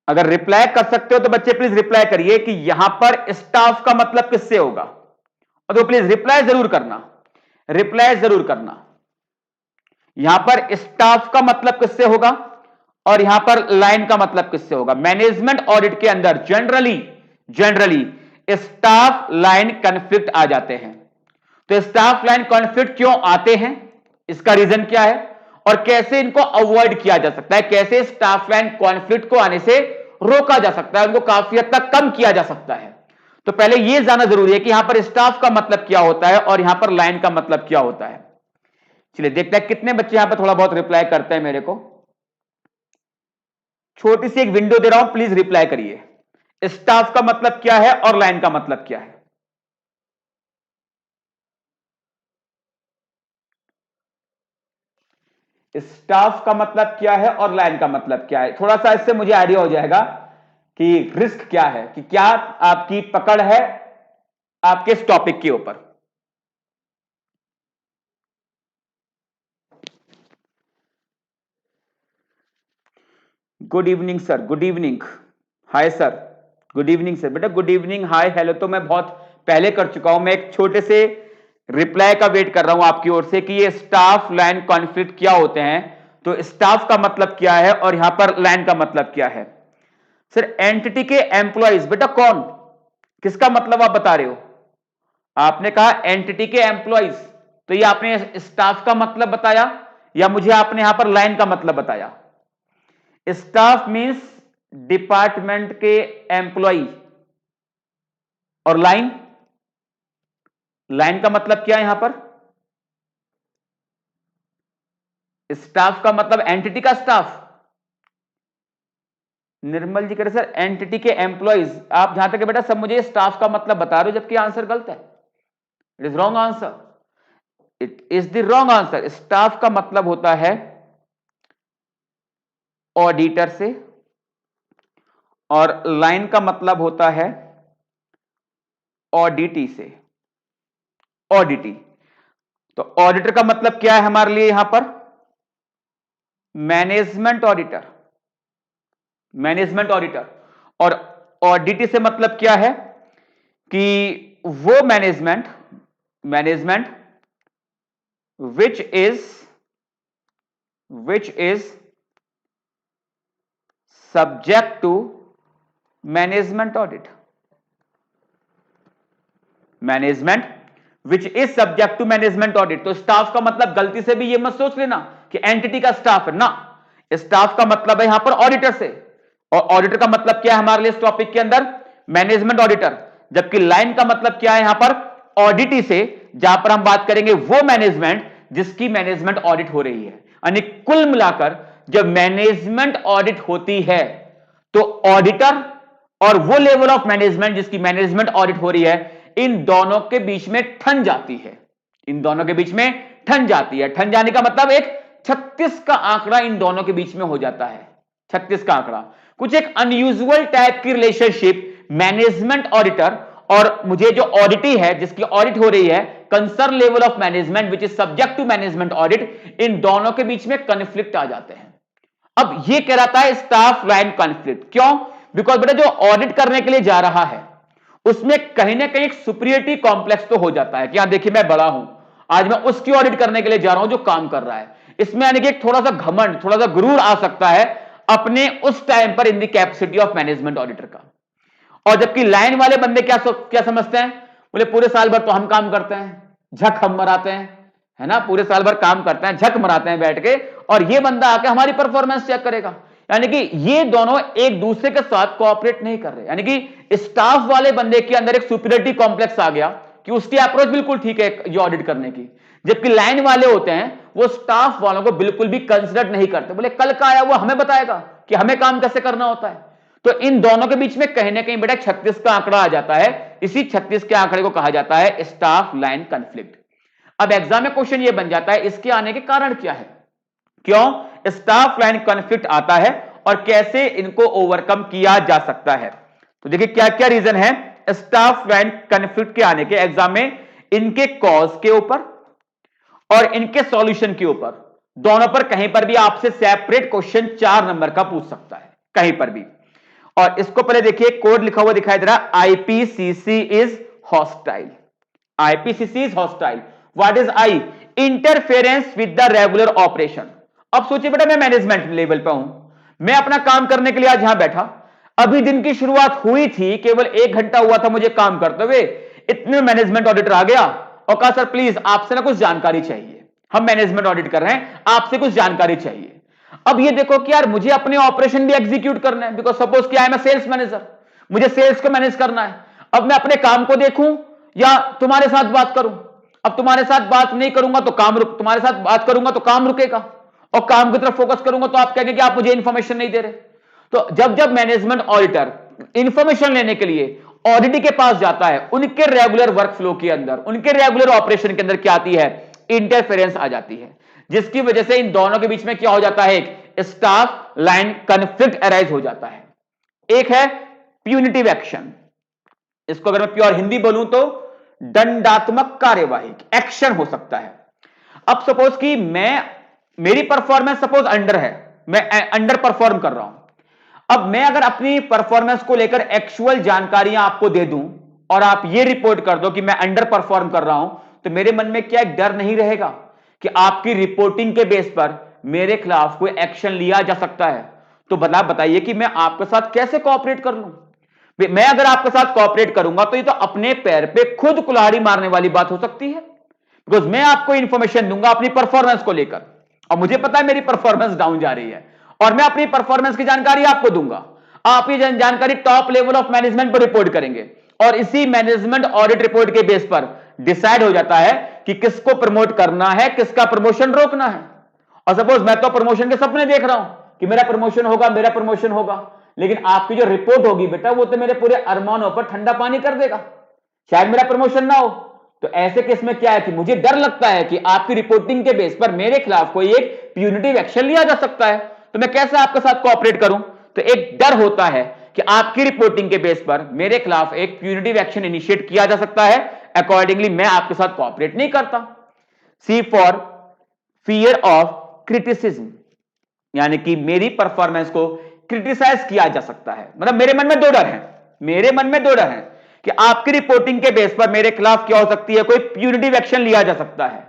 अगर रिप्लाई कर सकते हो तो बच्चे प्लीज रिप्लाई करिए कि यहां पर स्टाफ का मतलब किससे होगा, और तो प्लीज रिप्लाई जरूर करना, रिप्लाई जरूर करना। यहां पर स्टाफ का मतलब किससे होगा और यहां पर लाइन का मतलब किससे होगा। मैनेजमेंट ऑडिट के अंदर जनरली स्टाफ लाइन कॉन्फ्लिक्ट आ जाते हैं। तो स्टाफ लाइन कॉन्फ्लिक्ट क्यों आते हैं, इसका रीजन क्या है और कैसे इनको अवॉइड किया जा सकता है, कैसे स्टाफ लाइन कॉन्फ्लिक्ट को आने से रोका जा सकता है, उनको काफी हद तक कम किया जा सकता है। तो पहले यह जानना जरूरी है कि यहां पर स्टाफ का मतलब क्या होता है और यहां पर लाइन का मतलब क्या होता है। चलिए देखते हैं कितने बच्चे यहां पर थोड़ा बहुत रिप्लाई करते हैं मेरे को। छोटी सी एक विंडो दे रहा हूं, प्लीज रिप्लाई करिए। स्टाफ का मतलब क्या है और लाइन का मतलब क्या है। स्टाफ का मतलब क्या है और लाइन का मतलब क्या है, थोड़ा सा इससे मुझे आइडिया हो जाएगा कि रिस्क क्या है, कि क्या आपकी पकड़ है आपके इस टॉपिक के ऊपर। Good evening sir, good evening, hi sir, good evening sir. बेटा गुड इवनिंग, हाय, हेलो तो मैं बहुत पहले कर चुका हूं, मैं एक छोटे से रिप्लाई का वेट कर रहा हूं आपकी ओर से कि ये स्टाफ लाइन कॉन्फ्लिक्ट क्या होते हैं। तो स्टाफ का मतलब क्या है और यहां पर लाइन का मतलब क्या है। सर एंटिटी के एम्प्लॉइज, बेटा कौन, किसका मतलब आप बता रहे हो। आपने कहा एंटिटी के एम्प्लॉइज, तो ये आपने स्टाफ का मतलब बताया या मुझे आपने यहां पर लाइन का मतलब बताया। स्टाफ मींस डिपार्टमेंट के एम्प्लॉय, और लाइन, लाइन का मतलब क्या है यहां पर। स्टाफ का मतलब एंटिटी का स्टाफ, निर्मल जी कह रहे सर एंटिटी के एम्प्लॉइज, आप जहां तक बेटा सब मुझे स्टाफ का मतलब बता रहे हो, जबकि आंसर गलत है। It is wrong answer, it is the wrong answer. Staff का मतलब होता है ऑडिटर से, और लाइन का मतलब होता है ऑडिटी से, ऑडिटी। तो ऑडिटर का मतलब क्या है हमारे लिए यहां पर? Management auditor, management auditor. और ऑडिटी से मतलब क्या है कि वो management, management which is subject to management audit, management which is subject to management audit. तो स्टाफ का मतलब गलती से भी ये मत सोच लेना कि एंटिटी का स्टाफ है ना, स्टाफ का मतलब है यहां पर ऑडिटर से, और ऑडिटर का मतलब क्या है हमारे लिए इस टॉपिक के अंदर? Management auditor. जबकि लाइन का मतलब क्या है यहां पर? ऑडिटी से, जहां पर हम बात करेंगे वो मैनेजमेंट जिसकी मैनेजमेंट ऑडिट हो रही है। यानी कुल मिलाकर जब मैनेजमेंट ऑडिट होती है तो ऑडिटर और वो लेवल ऑफ मैनेजमेंट जिसकी मैनेजमेंट ऑडिट हो रही है, इन दोनों के बीच में ठन जाती है, इन दोनों के बीच में ठन जाती है। ठन जाने का मतलब एक 36 का आंकड़ा इन दोनों के बीच में हो जाता है। 36 का आंकड़ा, कुछ एक अनयूजुअल टाइप की रिलेशनशिप मैनेजमेंट ऑडिटर और मुझे जो ऑडिटी है जिसकी ऑडिट हो रही है, concern level of management which is subject to management audit, इन दोनों के बीच में कॉन्फ्लिक्ट आ जाते हैं। अब ये कहलाता है स्टाफ लाइन कॉन्फ्लिक्ट। क्यों? बिकॉज बेटा जो ऑडिट करने के लिए जा रहा है उसमें कहीं ना कहीं एक सुपीरियरिटी कॉम्प्लेक्स तो हो जाता है कि यहां देखिए मैं बड़ा हूं, आज मैं उसकी ऑडिट करने के लिए जा रहा हूं जो काम कर रहा है। इसमें यानी कि एक थोड़ा सा घमंड, थोड़ा सा गुरूर आ सकता है अपने उस टाइम पर in the capacity of management auditor का। और जबकि लाइन वाले बंदे क्या समझते हैं? बोले पूरे साल भर तो हम काम करते हैं, झक हम मराते हैं, है ना, पूरे साल भर काम करते हैं, झक मराते हैं बैठ के, और ये बंदा आके हमारी परफॉर्मेंस चेक करेगा। यानी कि ये दोनों एक दूसरे के साथ कोऑपरेट नहीं कर रहे। यानी कि स्टाफ वाले बंदे के अंदर एक सुपीरियरिटी कॉम्प्लेक्स आ गया कि उसकी अप्रोच बिल्कुल ठीक है ये ऑडिट करने की, जबकि लाइन वाले होते हैं वो स्टाफ वालों को बिल्कुल भी कंसिडर नहीं करते। बोले कल का आया वो हमें बताएगा कि हमें काम कैसे करना होता है। तो इन दोनों के बीच में कहीं ना कहीं बेटा 36 का आंकड़ा आ जाता है। इसी 36 के आंकड़े को कहा जाता है स्टाफ लाइन कॉन्फ्लिक्ट। अब एग्जाम में क्वेश्चन ये बन जाता है इसके आने के कारण क्या है, क्यों स्टाफ लाइन कॉन्फ्लिक्ट आता है और कैसे इनको ओवरकम किया जा सकता है। तो देखिए क्या क्या रीजन है स्टाफ लाइन कॉन्फ्लिक्ट के आने के एग्जाम में, इनके कॉज के ऊपर और इनके सॉल्यूशन के ऊपर, दोनों पर कहीं पर भी आपसे सेपरेट क्वेश्चन 4 नंबर का पूछ सकता है कहीं पर भी। और इसको पहले देखिए कोड लिखा हुआ दिखाई दे रहा, IPCC is hostile, IPCC is hostile. What is I? Interference with the regular operation. अब सोचिए बेटा मैं मैनेजमेंट लेवल पे हूं, मैं अपना काम करने के लिए आज यहां बैठा, अभी दिन की शुरुआत हुई थी, केवल 1 घंटा हुआ था मुझे काम करते हुए, इतने मैनेजमेंट ऑडिटर आ गया और कहा सर प्लीज आपसे ना कुछ जानकारी चाहिए, हम मैनेजमेंट ऑडिट कर रहे हैं, आपसे कुछ जानकारी चाहिए। अब ये देखो कि यार मुझे अपने ऑपरेशन भी एग्जीक्यूट करना है, बिकॉज सपोज क्या है मैं सेल्स मैनेजर, मुझे सेल्स को मैनेज करना है। अब मैं अपने काम को देखूं या तुम्हारे साथ बात करूं? अब तुम्हारे साथ बात नहीं करूंगा तो काम रुक, तुम्हारे साथ बात करूंगा तो काम रुकेगा, और काम की तरफ फोकस करूंगा तो आप कहेंगे कि आप मुझे इंफॉर्मेशन नहीं दे रहे। तो जब जब मैनेजमेंट ऑडिटर इंफॉर्मेशन लेने के लिए ऑडिटर के पास जाता है, उनके रेगुलर वर्क फ्लो के अंदर, उनके रेगुलर ऑपरेशन के अंदर क्या आती है? इंटरफेरेंस आ जाती है, जिसकी वजह से इन दोनों के बीच में क्या हो जाता है? एक स्टाफ लाइन कॉन्फ्लिक्ट अराइज हो जाता है। एक है प्यूनिटिव एक्शन, इसको अगर मैं प्योर हिंदी बोलूं तो दंडात्मक कार्यवाही, एक्शन हो सकता है। अब सपोज कि मेरी परफॉर्मेंस सपोज अंडर है, मैं अंडर परफॉर्म कर रहा हूं। अब मैं अगर अपनी परफॉर्मेंस को लेकर एक्चुअल जानकारियां आपको दे दूं और आप ये रिपोर्ट कर दो कि मैं अंडर परफॉर्म कर रहा हूं, तो मेरे मन में क्या एक डर नहीं रहेगा कि आपकी रिपोर्टिंग के बेस पर मेरे खिलाफ कोई एक्शन लिया जा सकता है? तो बताइए कि मैं आपके साथ कैसे कोऑपरेट कर लूं? मैं अगर आपके साथ कोऑपरेट करूंगा तो ये तो अपने पैर पे खुद कुल्हाड़ी मारने वाली बात हो सकती है, बिकॉज मैं आपको इंफॉर्मेशन दूंगा अपनी परफॉर्मेंस को लेकर, और मुझे पता है मेरी परफॉर्मेंस डाउन जा रही है, और मैं अपनी परफॉर्मेंस की जानकारी आपको दूंगा। आप ये जानकारी टॉप लेवल ऑफ मैनेजमेंट पर रिपोर्ट करेंगे, और इसी मैनेजमेंट ऑडिट रिपोर्ट के बेस पर डिसाइड हो जाता है कि किसको प्रमोट करना है, किसका प्रमोशन रोकना है। और सपोज मैं तो प्रमोशन के सपने देख रहा हूं कि मेरा प्रमोशन होगा, मेरा प्रमोशन होगा, लेकिन आपकी जो रिपोर्ट होगी बेटा वो तो मेरे पूरे अरमानों पर ठंडा पानी कर देगा, शायद मेरा प्रमोशन ना हो। तो ऐसे केस में क्या है कि मुझे डर लगता है कि आपकी रिपोर्टिंग के बेस पर मेरे खिलाफ कोई एक प्यूनिटिव एक्शन लिया जा सकता है, तो मैं कैसे आपके साथ कोऑपरेट करूं? तो एक डर होता है कि आपकी रिपोर्टिंग के बेस पर मेरे खिलाफ एक प्यूनिटिव एक्शन इनिशिएट किया जा सकता है, अकॉर्डिंगली मैं आपके साथ कोऑपरेट नहीं करता। सी फॉर फियर ऑफ क्रिटिसिज्म, यानी कि मेरी परफॉर्मेंस को क्रिटिसाइज किया जा सकता है। मतलब मेरे मन में दो डर हैं, मेरे मन में दो डर हैं कि आपकी रिपोर्टिंग के बेस पर मेरे खिलाफ क्या हो सकती है, कोई प्यूनिटिव एक्शन लिया जा सकता है,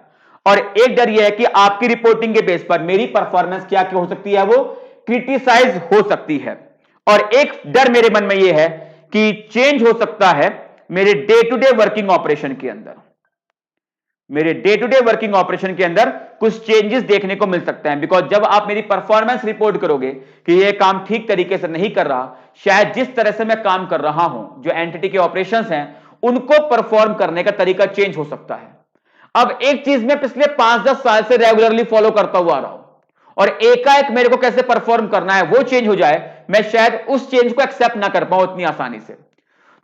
और एक डर यह है कि आपकी रिपोर्टिंग के बेस पर मेरी परफॉर्मेंस क्या क्या हो सकती है, वो क्रिटिसाइज हो सकती है। और एक डर मेरे मन में यह है कि चेंज हो सकता है मेरे day to day working operation के अंदर, मेरे day to day working operation के अंदर कुछ चेंजेस देखने को मिल सकते हैं। बिकॉज जब आप मेरी परफॉर्मेंस रिपोर्ट करोगे कि ये काम ठीक तरीके से नहीं कर रहा, शायद जिस तरह से मैं काम कर रहा हूं, जो एंटिटी के ऑपरेशंस हैं उनको परफॉर्म करने का तरीका चेंज हो सकता है। अब एक चीज मैं पिछले 5-10 साल से रेगुलरली फॉलो करता हुआ आ रहा हूं, और एकाएक मेरे को कैसे परफॉर्म करना है वो चेंज हो जाए, मैं शायद उस चेंज को एक्सेप्ट ना कर पाऊं इतनी आसानी से।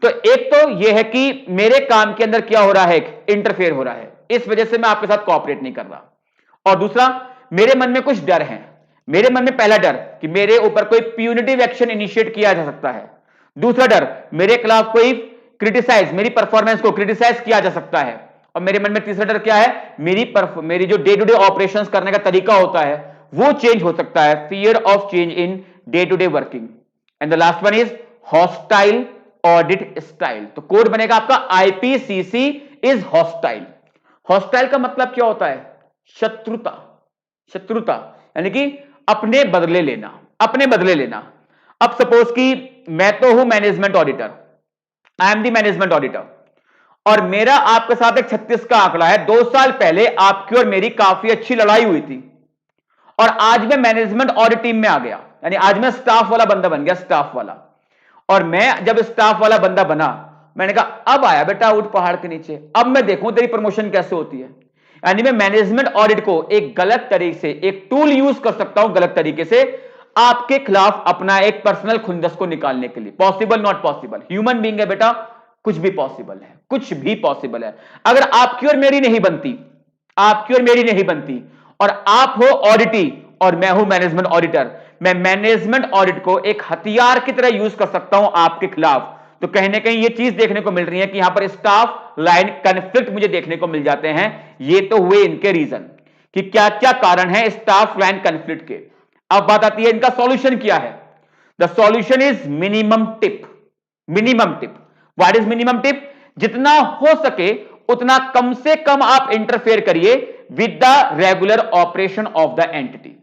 तो एक तो यह है कि मेरे काम के अंदर क्या हो रहा है, इंटरफेयर हो रहा है, इस वजह से मैं आपके साथ कोऑपरेट नहीं कर रहा। और दूसरा, मेरे मन में कुछ डर है। मेरे मन में पहला डर कि मेरे ऊपर कोई प्यूनिटिव एक्शन इनिशिएट किया जा सकता है। दूसरा डर, मेरे खिलाफ कोई क्रिटिसाइज, मेरी परफॉर्मेंस को क्रिटिसाइज किया जा सकता है। और मेरे मन में तीसरा डर क्या है, मेरी जो डे टू डे ऑपरेशंस करने का तरीका होता है वो चेंज हो सकता है, fear of change in day to day working. And the last one is hostile audit style. तो कोड बनेगा आपका आईपीसीसी इज हॉस्टाइल। हॉस्टाइल का मतलब क्या होता है, शत्रुता। शत्रुता यानी कि अपने बदले लेना, अपने बदले लेना। अब सपोज कि मैं तो हूं management auditor, I am the management auditor, और मेरा आपके साथ एक 36 का आंकड़ा है। 2 साल पहले आपकी और मेरी काफी अच्छी लड़ाई हुई थी, और आज मैं मैनेजमेंट ऑडिट टीम में आ गया, यानी आज मैं स्टाफ वाला बंदा बन गया, स्टाफ वाला। और मैं जब स्टाफ वाला बंदा बना, मैंने कहा अब आया बेटा उठ पहाड़ के नीचे, अब मैं देखूं तेरी प्रमोशन कैसे होती है। यानी मैं मैनेजमेंट ऑडिट को एक गलत तरीके से, एक टूल यूज कर सकता हूं गलत तरीके से आपके खिलाफ अपना एक पर्सनल खुंदस को निकालने के लिए। Possible, not possible, human being है बेटा, कुछ भी पॉसिबल है, कुछ भी पॉसिबल है। अगर आपकी और मेरी नहीं बनती, आपकी और मेरी नहीं बनती, और आप हो ऑडिटी और मैं हूं मैनेजमेंट ऑडिटर, मैं मैनेजमेंट ऑडिट को एक हथियार की तरह यूज कर सकता हूं आपके खिलाफ। तो कहीं ना कहीं ये चीज देखने को मिल रही है कि यहां पर स्टाफ लाइन कन्फ्लिक्ट मुझे देखने को मिल जाते हैं। ये तो हुए इनके रीजन कि क्या क्या कारण है स्टाफ लाइन कन्फ्लिक्ट के। अब बात आती है इनका सॉल्यूशन क्या है। The solution is minimum tip. Minimum tip, what is minimum tip? जितना हो सके उतना कम से कम आप इंटरफेयर करिए with the regular operation of the entity.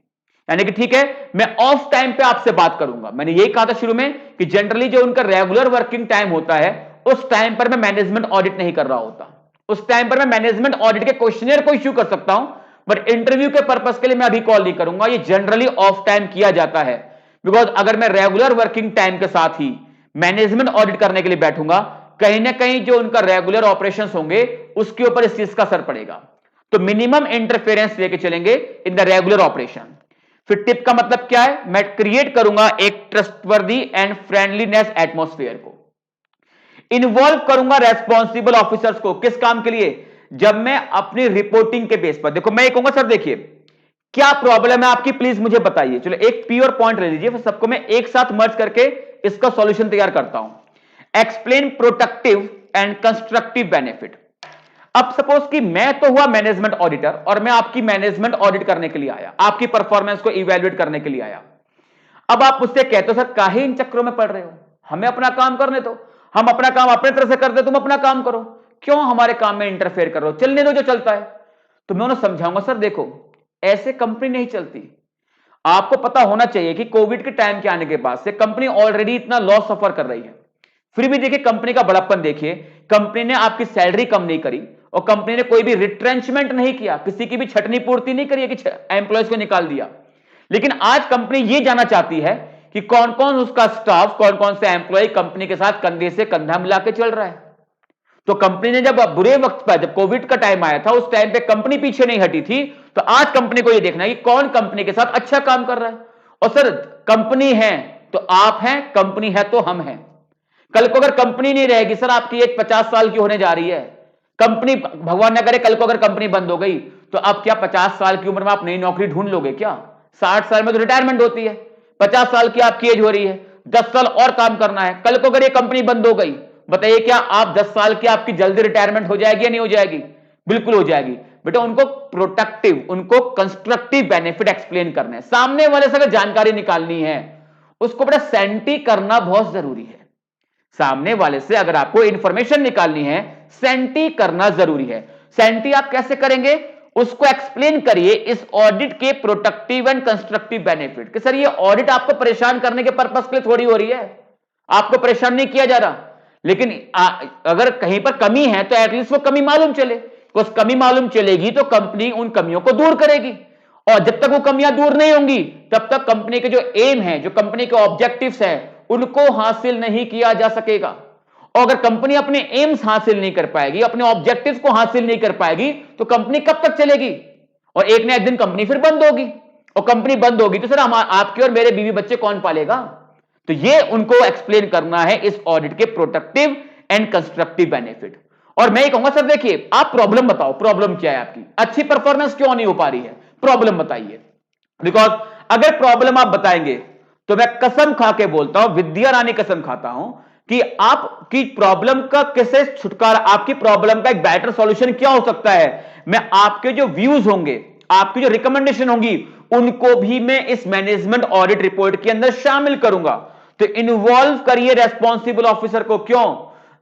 यानी कि ठीक है, मैं ऑफ टाइम पे आपसे बात करूंगा। मैंने यही कहा था शुरू में कि जनरली जो उनका रेगुलर वर्किंग टाइम होता है उस टाइम पर मैं मैनेजमेंट ऑडिट नहीं कर रहा होता, उस टाइम पर मैं मैनेजमेंट ऑडिट के क्वेश्चनियर को इश्यू कर सकता हूं, बट इंटरव्यू के पर्पस के लिए मैं अभी कॉल नहीं करूंगा। ये जनरली ऑफ टाइम किया जाता है, बिकॉज अगर मैं रेगुलर वर्किंग टाइम के साथ ही मैनेजमेंट ऑडिट करने के लिए बैठूंगा, कहीं ना कहीं जो उनका रेगुलर ऑपरेशन होंगे उसके ऊपर इस चीज का असर पड़ेगा। तो मिनिमम इंटरफेरेंस लेके चलेंगे इन द रेगुलर ऑपरेशन। फिर टिप का मतलब क्या है, मैं क्रिएट करूंगा एक ट्रस्टवर्दी एंड फ्रेंडलीनेस एटमॉस्फेयर को। इन्वॉल्व करूंगा रेस्पॉन्सिबल ऑफिसर्स को, किस काम के लिए? जब मैं अपनी रिपोर्टिंग के बेस पर, देखो मैं ये कहूंगा सर देखिए क्या प्रॉब्लम है आपकी, प्लीज मुझे बताइए। चलो एक पी और पॉइंट ले लीजिए, फिर सबको मैं एक साथ मर्ज करके इसका सॉल्यूशन तैयार करता हूं। Explain productive and constructive benefit. अब सपोज कि मैं तो हुआ मैनेजमेंट ऑडिटर और मैं आपकी मैनेजमेंट ऑडिट करने के लिए आया, आपकी परफॉर्मेंस को इवैल्यूएट करने के लिए आया। अब आप मुझसे कहते हो सर काहे इन चक्रों में पड़ रहे हो, हमें अपना काम करने दो, हम अपना काम अपने तरह से करते, तुम अपना काम करो, क्यों हमारे काम में इंटरफेयर कर रहे हो, चलने दो जो चलता है। तो मैं उन्हें समझाऊंगा सर देखो ऐसे कंपनी नहीं चलती। आपको पता होना चाहिए कि कोविड के टाइम के आने के बाद से कंपनी ऑलरेडी इतना लॉस सफर कर रही है, फिर भी देखिए कंपनी का बड़प्पन देखिए, कंपनी ने आपकी सैलरी कम नहीं करी और कंपनी ने कोई भी रिट्रेंचमेंट नहीं किया, किसी की भी छटनी पूर्ति नहीं करी कि एम्प्लॉयज को निकाल दिया। लेकिन आज कंपनी ये जानना चाहती है कि कौन कौन उसका स्टाफ, कौन कौन से एम्प्लॉय कंपनी के साथ कंधे से कंधा मिला के चल रहा है। तो कंपनी ने जब बुरे वक्त पर, जब कोविड का टाइम आया था, उस टाइम पे कंपनी पीछे नहीं हटी थी। तो आज कंपनी को यह देखना है कि कौन कंपनी के साथ अच्छा काम कर रहा है। और सर कंपनी है तो आप हैं, कंपनी है तो हम हैं। कल को अगर कंपनी नहीं रहेगी, सर आपकी एज 50 साल की होने जा रही है, कंपनी भगवान ना करे कल को अगर कंपनी बंद हो गई, तो आप क्या 50 साल की उम्र में आप नई नौकरी ढूंढ लोगे क्या? 60 साल में तो रिटायरमेंट होती है, 50 साल की आपकी एज हो रही है, 10 साल और काम करना है। कल को अगर ये कंपनी बंद हो गई, बताइए क्या आप 10 साल की आपकी जल्दी रिटायरमेंट हो जाएगी या नहीं हो जाएगी? बिल्कुल हो जाएगी। बेटा उनको प्रोटेक्टिव, उनको कंस्ट्रक्टिव बेनिफिट एक्सप्लेन करना है। सामने वाले से अगर जानकारी निकालनी है, उसको बेटा सेंटी करना बहुत जरूरी है। सामने वाले से अगर आपको इंफॉर्मेशन निकालनी है, सेंटी करना जरूरी है। सेंटी आप कैसे करेंगे? उसको एक्सप्लेन करिए इस ऑडिट के प्रोटेक्टिव एंड कंस्ट्रक्टिव बेनिफिट। कि सर ये ऑडिट आपको परेशान करने के पर्पस के लिए थोड़ी हो रही है, आपको परेशान नहीं किया जा रहा, लेकिन अगर कहीं पर कमी है तो एटलीस्ट वो कमी मालूम चले। कुछ कमी मालूम चलेगी तो कंपनी उन कमियों को दूर करेगी, और जब तक वो कमियां दूर नहीं होंगी तब तक कंपनी के जो एम है, जो कंपनी के ऑब्जेक्टिव्स हैं, उनको हासिल नहीं किया जा सकेगा। और अगर कंपनी अपने एम्स हासिल नहीं कर पाएगी, अपने ऑब्जेक्टिव्स को हासिल नहीं कर पाएगी, तो कंपनी कब तक चलेगी? और एक ना एक दिन कंपनी फिर बंद होगी, और कंपनी बंद होगी तो सर आपके और मेरे बीवी बच्चे कौन पालेगा? तो ये उनको एक्सप्लेन करना है इस ऑडिट के प्रोटेक्टिव एंड कंस्ट्रक्टिव बेनिफिट। और मैं ये कहूंगा सर देखिए आप प्रॉब्लम बताओ, प्रॉब्लम क्या है आपकी, अच्छी परफॉर्मेंस क्यों नहीं हो पा रही है, प्रॉब्लम बताइए। बिकॉज अगर प्रॉब्लम आप बताएंगे तो मैं कसम खा के बोलता हूं, विद्या रानी कसम खाता हूं, कि आपकी प्रॉब्लम का कैसे छुटकारा, आपकी प्रॉब्लम का एक बेटर सॉल्यूशन क्या हो सकता है, मैं आपके जो व्यूज होंगे, आपकी जो रिकमेंडेशन होंगी, उनको भी मैं इस मैनेजमेंट ऑडिट रिपोर्ट के अंदर शामिल करूंगा। तो इन्वॉल्व करिए रेस्पॉन्सिबल ऑफिसर को। क्यों?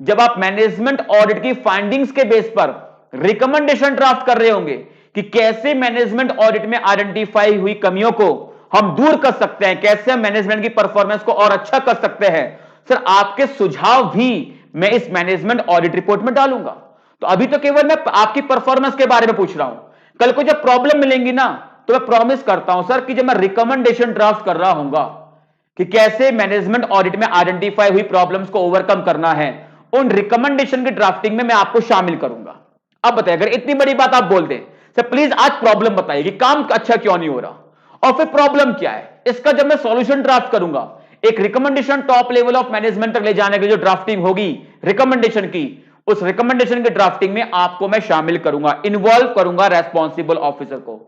जब आप मैनेजमेंट ऑडिट की फाइंडिंग्स के बेस पर रिकमेंडेशन ड्राफ्ट कर रहे होंगे कि कैसे मैनेजमेंट ऑडिट में आइडेंटिफाई हुई कमियों को हम दूर कर सकते हैं, कैसे हम मैनेजमेंट की परफॉर्मेंस को और अच्छा कर सकते हैं, सर आपके सुझाव भी मैं इस मैनेजमेंट ऑडिट रिपोर्ट में डालूंगा। तो अभी तो केवल मैं आपकी परफॉर्मेंस के बारे में पूछ रहा हूं, कल को जब प्रॉब्लम मिलेंगी ना, तो मैं प्रॉमिस करता हूं सर कि जब मैं रिकमेंडेशन ड्राफ्ट कर रहा हूंगा कि कैसे मैनेजमेंट ऑडिट में आइडेंटिफाई हुई प्रॉब्लम्स को ओवरकम करना है, उन रिकमेंडेशन की ड्राफ्टिंग में मैं आपको शामिल करूंगा। अब बताइए अगर इतनी बड़ी बात आप बोल दें, सर प्लीज आज प्रॉब्लम बताइए कि काम अच्छा क्यों नहीं हो रहा, और फिर प्रॉब्लम क्या है, इसका जब मैं सॉल्यूशन ड्राफ्ट करूंगा, एक recommendation top level of management तक ले जाने की जो ड्राफ्टिंग होगी रिकमेंडेशन की, उस रिकमेंडेशन की ड्राफ्टिंग में आपको मैं शामिल करूंगा, इन्वॉल्व करूंगा रेस्पॉन्सिबल ऑफिसर को,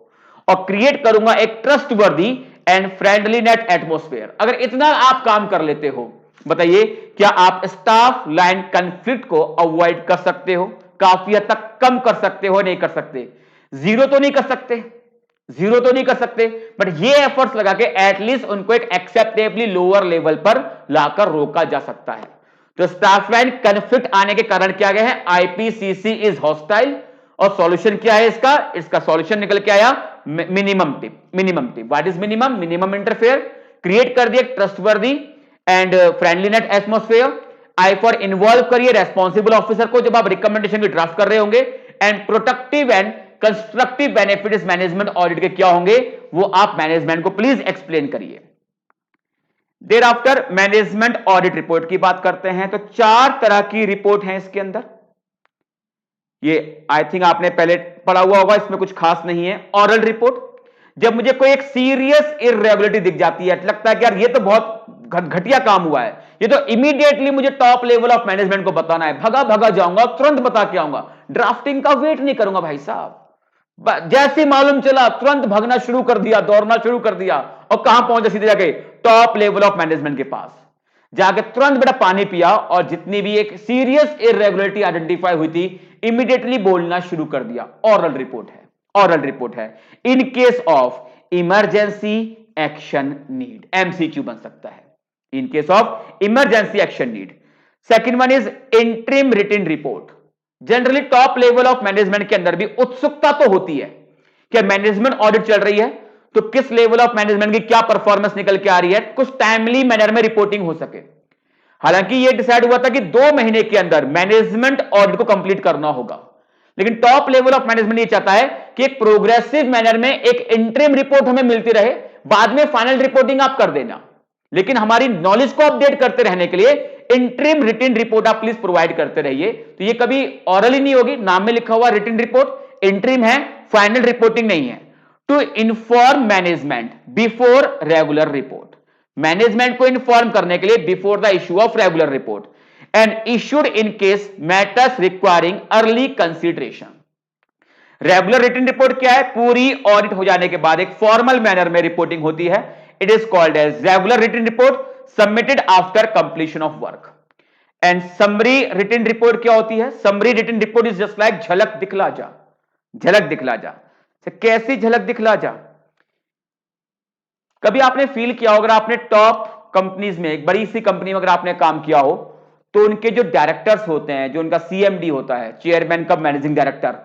और क्रिएट करूंगा एक trustworthy and friendly net atmosphere. अगर इतना आप काम कर लेते हो, बताइए क्या आप स्टाफ लाइन कॉन्फ्लिक्ट को अवॉइड कर सकते हो, काफी हद तक कम कर सकते हो? नहीं कर सकते, जीरो तो नहीं कर सकते, जीरो तो नहीं कर सकते, बट ये एफर्ट्स लगा के एटलीस्ट उनको एक एक्सेप्टेबली लोअर लेवल पर लाकर रोका जा सकता है। तो स्टाफ लाइन कॉन्फ्लिक्ट आने के कारण क्या गया है, आईपीसीसी इज हॉस्टाइल, और सॉल्यूशन क्या है इसका, इसका सॉल्यूशन निकल के आया minimum tip. Minimum tip what is minimum? Minimum interfere, create कर दिया trustworthy and friendly net atmosphere. I for involve करिए रेस्पॉन्सिबल ऑफिसर को जब आप रिकमेंडेशन की ड्राफ्ट कर रहे होंगे, and protective and constructive benefit इस मैनेजमेंट ऑडिट के क्या होंगे, वो आप मैनेजमेंट को प्लीज एक्सप्लेन करिए। There after management audit report की बात करते हैं, तो 4 तरह की रिपोर्ट है इसके अंदर। ये आई थिंक आपने पहले पढ़ा हुआ होगा, इसमें कुछ खास नहीं है। ऑरल रिपोर्ट, जब मुझे कोई एक सीरियस इरेगुलरिटी दिख जाती है, लगता है कि यार ये तो बहुत घटिया काम हुआ है, ये तो इमीडिएटली मुझे टॉप लेवल ऑफ मैनेजमेंट को बताना है, भगा भगा जाऊंगा, तुरंत बता के आऊंगा, ड्राफ्टिंग का वेट नहीं करूंगा भाई साहब। जैसे मालूम चला तुरंत भगना शुरू कर दिया, दौड़ना शुरू कर दिया, और कहां पहुंचा? सीधे जाके टॉप लेवल ऑफ मैनेजमेंट के पास जाके तुरंत बेटा पानी पिया, और जितनी भी एक सीरियस इरेगुलरिटी आइडेंटिफाई हुई थी इमीडिएटली बोलना शुरू कर दिया। ऑरल रिपोर्ट है, ऑरल रिपोर्ट है। In case of emergency action need, MCQ बन सकता है, in case of emergency action need. Second one is interim written report. Generally top level of management के अंदर भी उत्सुकता तो होती है कि मैनेजमेंट ऑडिट चल रही है तो किस लेवल ऑफ मैनेजमेंट की क्या परफॉर्मेंस निकल के आ रही है, कुछ टाइमली मैनर में रिपोर्टिंग हो सके। हालांकि यह डिसाइड हुआ था कि 2 महीने के अंदर मैनेजमेंट ऑडिट को कंप्लीट करना होगा, लेकिन टॉप लेवल ऑफ मैनेजमेंट ये चाहता है कि एक प्रोग्रेसिव मैनर में एक इंटरिम रिपोर्ट हमें मिलती रहे, बाद में फाइनल रिपोर्टिंग आप कर देना, लेकिन हमारी नॉलेज को अपडेट करते रहने के लिए इंटरिम रिटन रिपोर्ट आप प्लीज प्रोवाइड करते रहिए। तो ये कभी ऑरल ही नहीं होगी, नाम में लिखा हुआ रिटन रिपोर्ट, इंटरिम है, फाइनल रिपोर्टिंग नहीं है। To inform management before regular report, management को इन्फॉर्म करने के लिए before the issue of regular report and issued in case matters requiring early consideration. Regular written report क्या है? पूरी ऑडिट हो जाने के बाद एक फॉर्मल मैनर में रिपोर्टिंग होती है। It is called as regular written report submitted after completion of work. And summary written report क्या होती है? Summary written report is just like झलक दिखला जा। झलक दिखला जा कैसी झलक दिखला जा? कभी आपने फील किया हो, अगर आपने टॉप कंपनीज में एक बड़ी सी कंपनी में अगर आपने काम किया हो, तो उनके जो डायरेक्टर्स होते हैं, जो उनका सीएमडी होता है, चेयरमैन कम मैनेजिंग डायरेक्टर,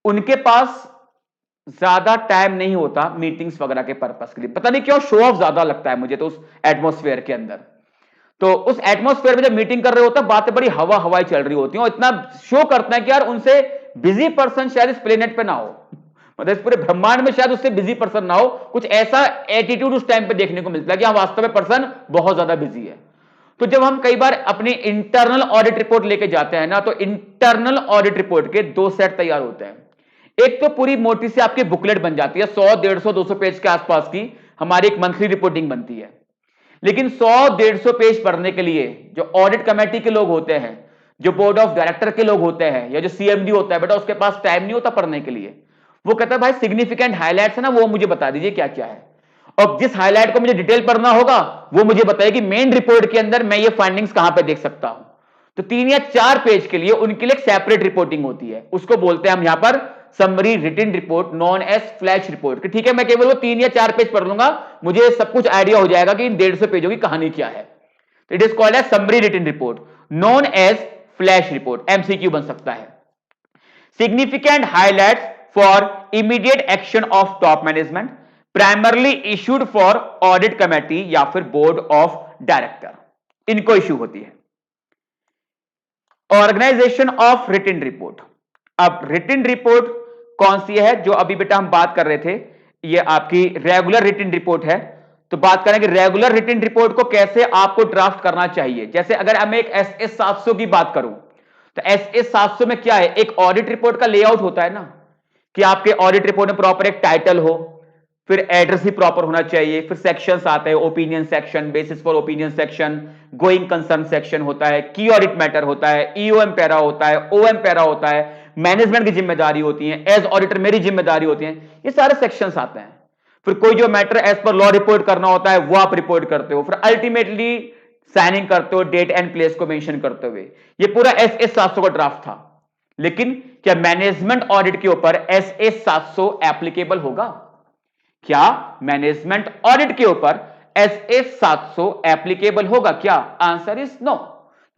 उनके पास ज्यादा टाइम नहीं होता मीटिंग्स वगैरह के पर्पस के लिए। पता नहीं क्यों शो ऑफ ज्यादा लगता है मुझे तो उस एटमॉस्फेयर के अंदर। तो उस एटमॉस्फेयर में जब मीटिंग कर रहे होता है, बातें बड़ी हवाई चल रही होती हैं और इतना शो करते हैं कि यार उनसे बिजी पर्सन शायद इस प्लेनेट पे ना हो, मतलब इस पूरे ब्रह्मांड में शायद उससे बिजी पर्सन ना हो। कुछ ऐसा एटीट्यूड उस टाइम पे देखने को मिलता है कि हाँ वास्तव में पर्सन बहुत ज्यादा बिजी है। तो जब हम कई बार अपनी इंटरनल ऑडिट रिपोर्ट लेके जाते हैं ना, तो इंटरनल ऑडिट रिपोर्ट के 2 सेट तैयार होते हैं। एक तो पूरी मोटी सी आपकी बुकलेट बन जाती है, 100, 150, 200 पेज के आसपास की हमारी एक मंथली रिपोर्टिंग बनती है। लेकिन 100-150 पेज पढ़ने के लिए जो ऑडिट कमेटी के लोग होते हैं, जो बोर्ड ऑफ डायरेक्टर के लोग होते हैं, या जो सीएमडी होता है, बेटा उसके पास टाइम नहीं होता पढ़ने के लिए। वो कहता है भाई सिग्निफिकेंट हाईलाइट्स है ना, वो मुझे बता दीजिए क्या क्या है, और जिस हाईलाइट को मुझे डिटेल पढ़ना होगा वो मुझे बताइए कि मेन रिपोर्ट के अंदर मैं ये फाइंडिंग्स कहां पे देख सकता हूं। तो 3 या 4 पेज के लिए उनके लिए एक सेपरेट रिपोर्टिंग होती है, उसको बोलते हैं हम यहां पर summary written report non as flash report. ठीक है, मैं केवल वो 3 या 4 पेज पढ़ लूंगा, मुझे सब कुछ आइडिया हो जाएगा कि इन 150 पेजों की कहानी क्या है। It is called as summary written report non as flash report, MCQ बन सकता है। Significant highlights for immediate action of top management, primarily issued for audit committee या फिर बोर्ड ऑफ डायरेक्टर, इनको इश्यू होती है। Organisation of written report. अब written report कौन सी है जो अभी बेटा हम बात कर रहे थे, ये आपकी रेगुलर रिटन रिपोर्ट है। तो बात करेंगे रेगुलर रिटन रिपोर्ट को कैसे आपको ड्राफ्ट करना चाहिए। जैसे अगर मैं एक एसएस 700 की बात करूं, तो एसएस 700 में क्या है, एक ऑडिट रिपोर्ट का लेआउट होता है ना, कि आपके ऑडिट रिपोर्ट में प्रॉपर एक टाइटल हो, फिर एड्रेस भी प्रॉपर होना चाहिए, फिर सेक्शंस आते हैं, opinion section, basis for opinion section, going concern section होता है, की ऑडिट मैटर होता है, ईओएम पैरा होता है, ओएम पैरा होता है, मैनेजमेंट की जिम्मेदारी होती है, एज ऑडिटर मेरी जिम्मेदारी होती है, ये सारे सेक्शंस आते हैं। फिर कोई जो मैटर एज पर लॉ रिपोर्ट करना होता है वो आप रिपोर्ट करते हो, फिर अल्टीमेटली साइनिंग करते हो डेट एंड प्लेस को मेंशन करते हुए। ये पूरा एसएस 700 का ड्राफ्ट था। लेकिन क्या मैनेजमेंट ऑडिट के ऊपर एसएस 700 एप्लीकेबल होगा? क्या मैनेजमेंट ऑडिट के ऊपर एसएस 700 एप्लीकेबल होगा क्या? आंसर इज नो,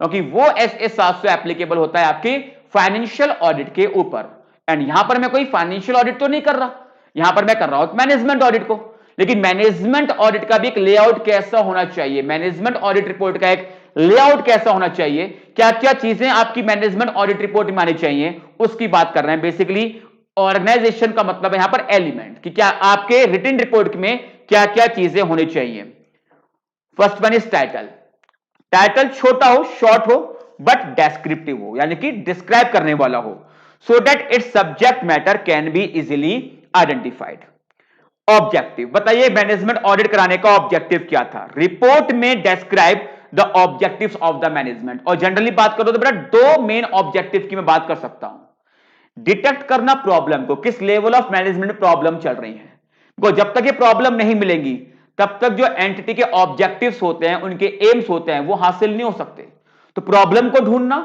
क्योंकि वो एसएस 700 एप्लीकेबल होता है आपके फाइनेंशियल ऑडिट के ऊपर। एंड यहां पर मैं कोई फाइनेंशियल ऑडिट तो नहीं कर रहा, यहां पर मैं कर रहा हूं मैनेजमेंट ऑडिट को। लेकिन मैनेजमेंट ऑडिट का भी एक लेआउट कैसा होना चाहिए, मैनेजमेंट ऑडिट रिपोर्ट का एक लेआउट कैसा होना चाहिए, क्या क्या चीजें आपकी मैनेजमेंट ऑडिट रिपोर्ट में आनी चाहिए, उसकी बात कर रहे हैं। बेसिकली ऑर्गेनाइजेशन का मतलब है यहां पर एलिमेंट, कि क्या आपके रिटन रिपोर्ट में क्या क्या चीजें होनी चाहिए। First one is title. Title छोटा हो, शॉर्ट हो, बट डेस्क्रिप्टिव हो, यानी कि डिस्क्राइब करने वाला हो, so that it's subject matter can be easily identified. Objective बताइए, मैनेजमेंट ऑडिट कराने का ऑब्जेक्टिव क्या था? रिपोर्ट में describe the objectives of the management. और जनरली बात करो तो बेटा 2 मेन ऑब्जेक्टिव की मैं बात कर सकता हूं। डिटेक्ट करना प्रॉब्लम को, किस लेवल ऑफ मैनेजमेंट में प्रॉब्लम चल रही है, जब तक ये प्रॉब्लम नहीं मिलेंगी तब तक जो एंटिटी के ऑब्जेक्टिव्स होते हैं, उनके एम्स होते हैं, वो हासिल नहीं हो सकते। तो प्रॉब्लम को ढूंढना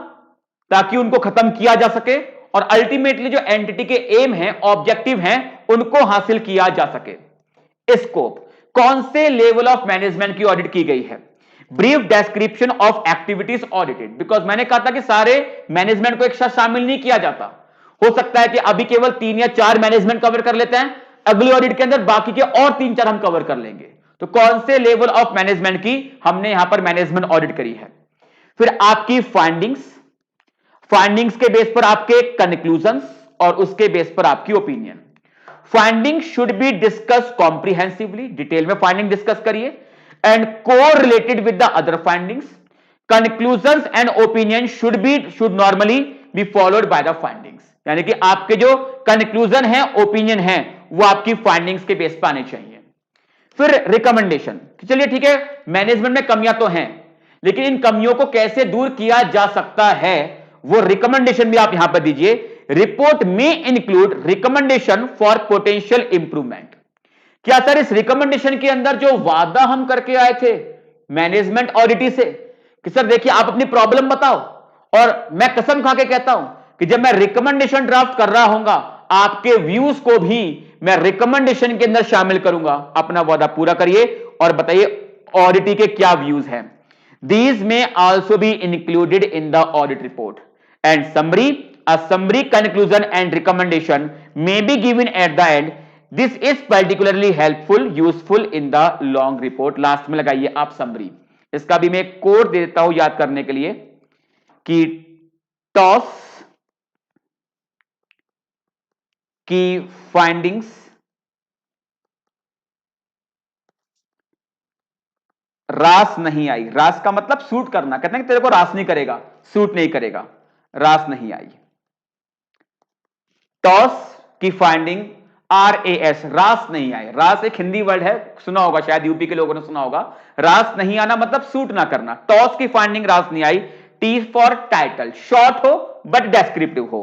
ताकि उनको खत्म किया जा सके, और अल्टीमेटली जो एंटिटी के एम हैं, ऑब्जेक्टिव हैं, उनको हासिल किया जा सके। स्कोप, कौन से लेवल ऑफ मैनेजमेंट की ऑडिट की गई है। Brief description of activities audited, because मैंने कहा था कि सारे मैनेजमेंट को एक साथ शामिल नहीं किया जाता। हो सकता है कि अभी केवल 3 या 4 मैनेजमेंट कवर कर लेते हैं, अगली ऑडिट के अंदर बाकी के और 3-4 हम कवर कर लेंगे। तो कौन से लेवल ऑफ मैनेजमेंट की हमने यहां पर मैनेजमेंट ऑडिट करी है। फिर आपकी फाइंडिंग्स, फाइंडिंग्स के बेस पर आपके कंक्लूजन्स, और उसके बेस पर आपकी opinion. Finding should be discuss comprehensively, detail में फाइंडिंग डिस्कस करिए, and correlated with the other findings. Conclusions and opinion should normally be followed by the findings, यानी कि आपके जो कंक्लूजन है, ओपिनियन है, वो आपकी फाइंडिंग्स के बेस पर आने चाहिए। फिर रिकमेंडेशन, चलिए ठीक है, मैनेजमेंट में कमियां तो हैं, लेकिन इन कमियों को कैसे दूर किया जा सकता है, वो रिकमेंडेशन भी आप यहां पर दीजिए। रिपोर्ट में include recommendation for potential improvement. क्या सर इस रिकमेंडेशन के अंदर जो वादा हम करके आए थे मैनेजमेंट ऑडिटी से कि सर देखिए आप अपनी प्रॉब्लम बताओ, और मैं कसम खा के कहता हूं कि जब मैं रिकमेंडेशन ड्राफ्ट कर रहा हूंगा आपके व्यूज को भी मैं रिकमेंडेशन के अंदर शामिल करूंगा। अपना वादा पूरा करिए और बताइए ऑडिटी के क्या व्यूज हैं। दीज में also be included in the audit report and summary, a summary conclusion and recommendation may be given at the end. This is particularly helpful, useful in the long report. Last में लगाइए आप summary. इसका भी मैं एक code दे देता हूं याद करने के लिए कि टॉस की फाइंडिंग्स रास नहीं आई। रास का मतलब सूट करना, कहते हैं कि तेरे को रास नहीं करेगा, सूट नहीं करेगा, रास नहीं आई। टॉस की फाइंडिंग RAS, रास नहीं आए। रास एक हिंदी वर्ड है, सुना होगा शायद, यूपी के लोगों ने सुना होगा। रास नहीं आना मतलब सूट ना करना। टॉस की फाइंडिंग रास नहीं आई। T फॉर टाइटल, शॉर्ट हो बट डेस्क्रिप्टिव हो।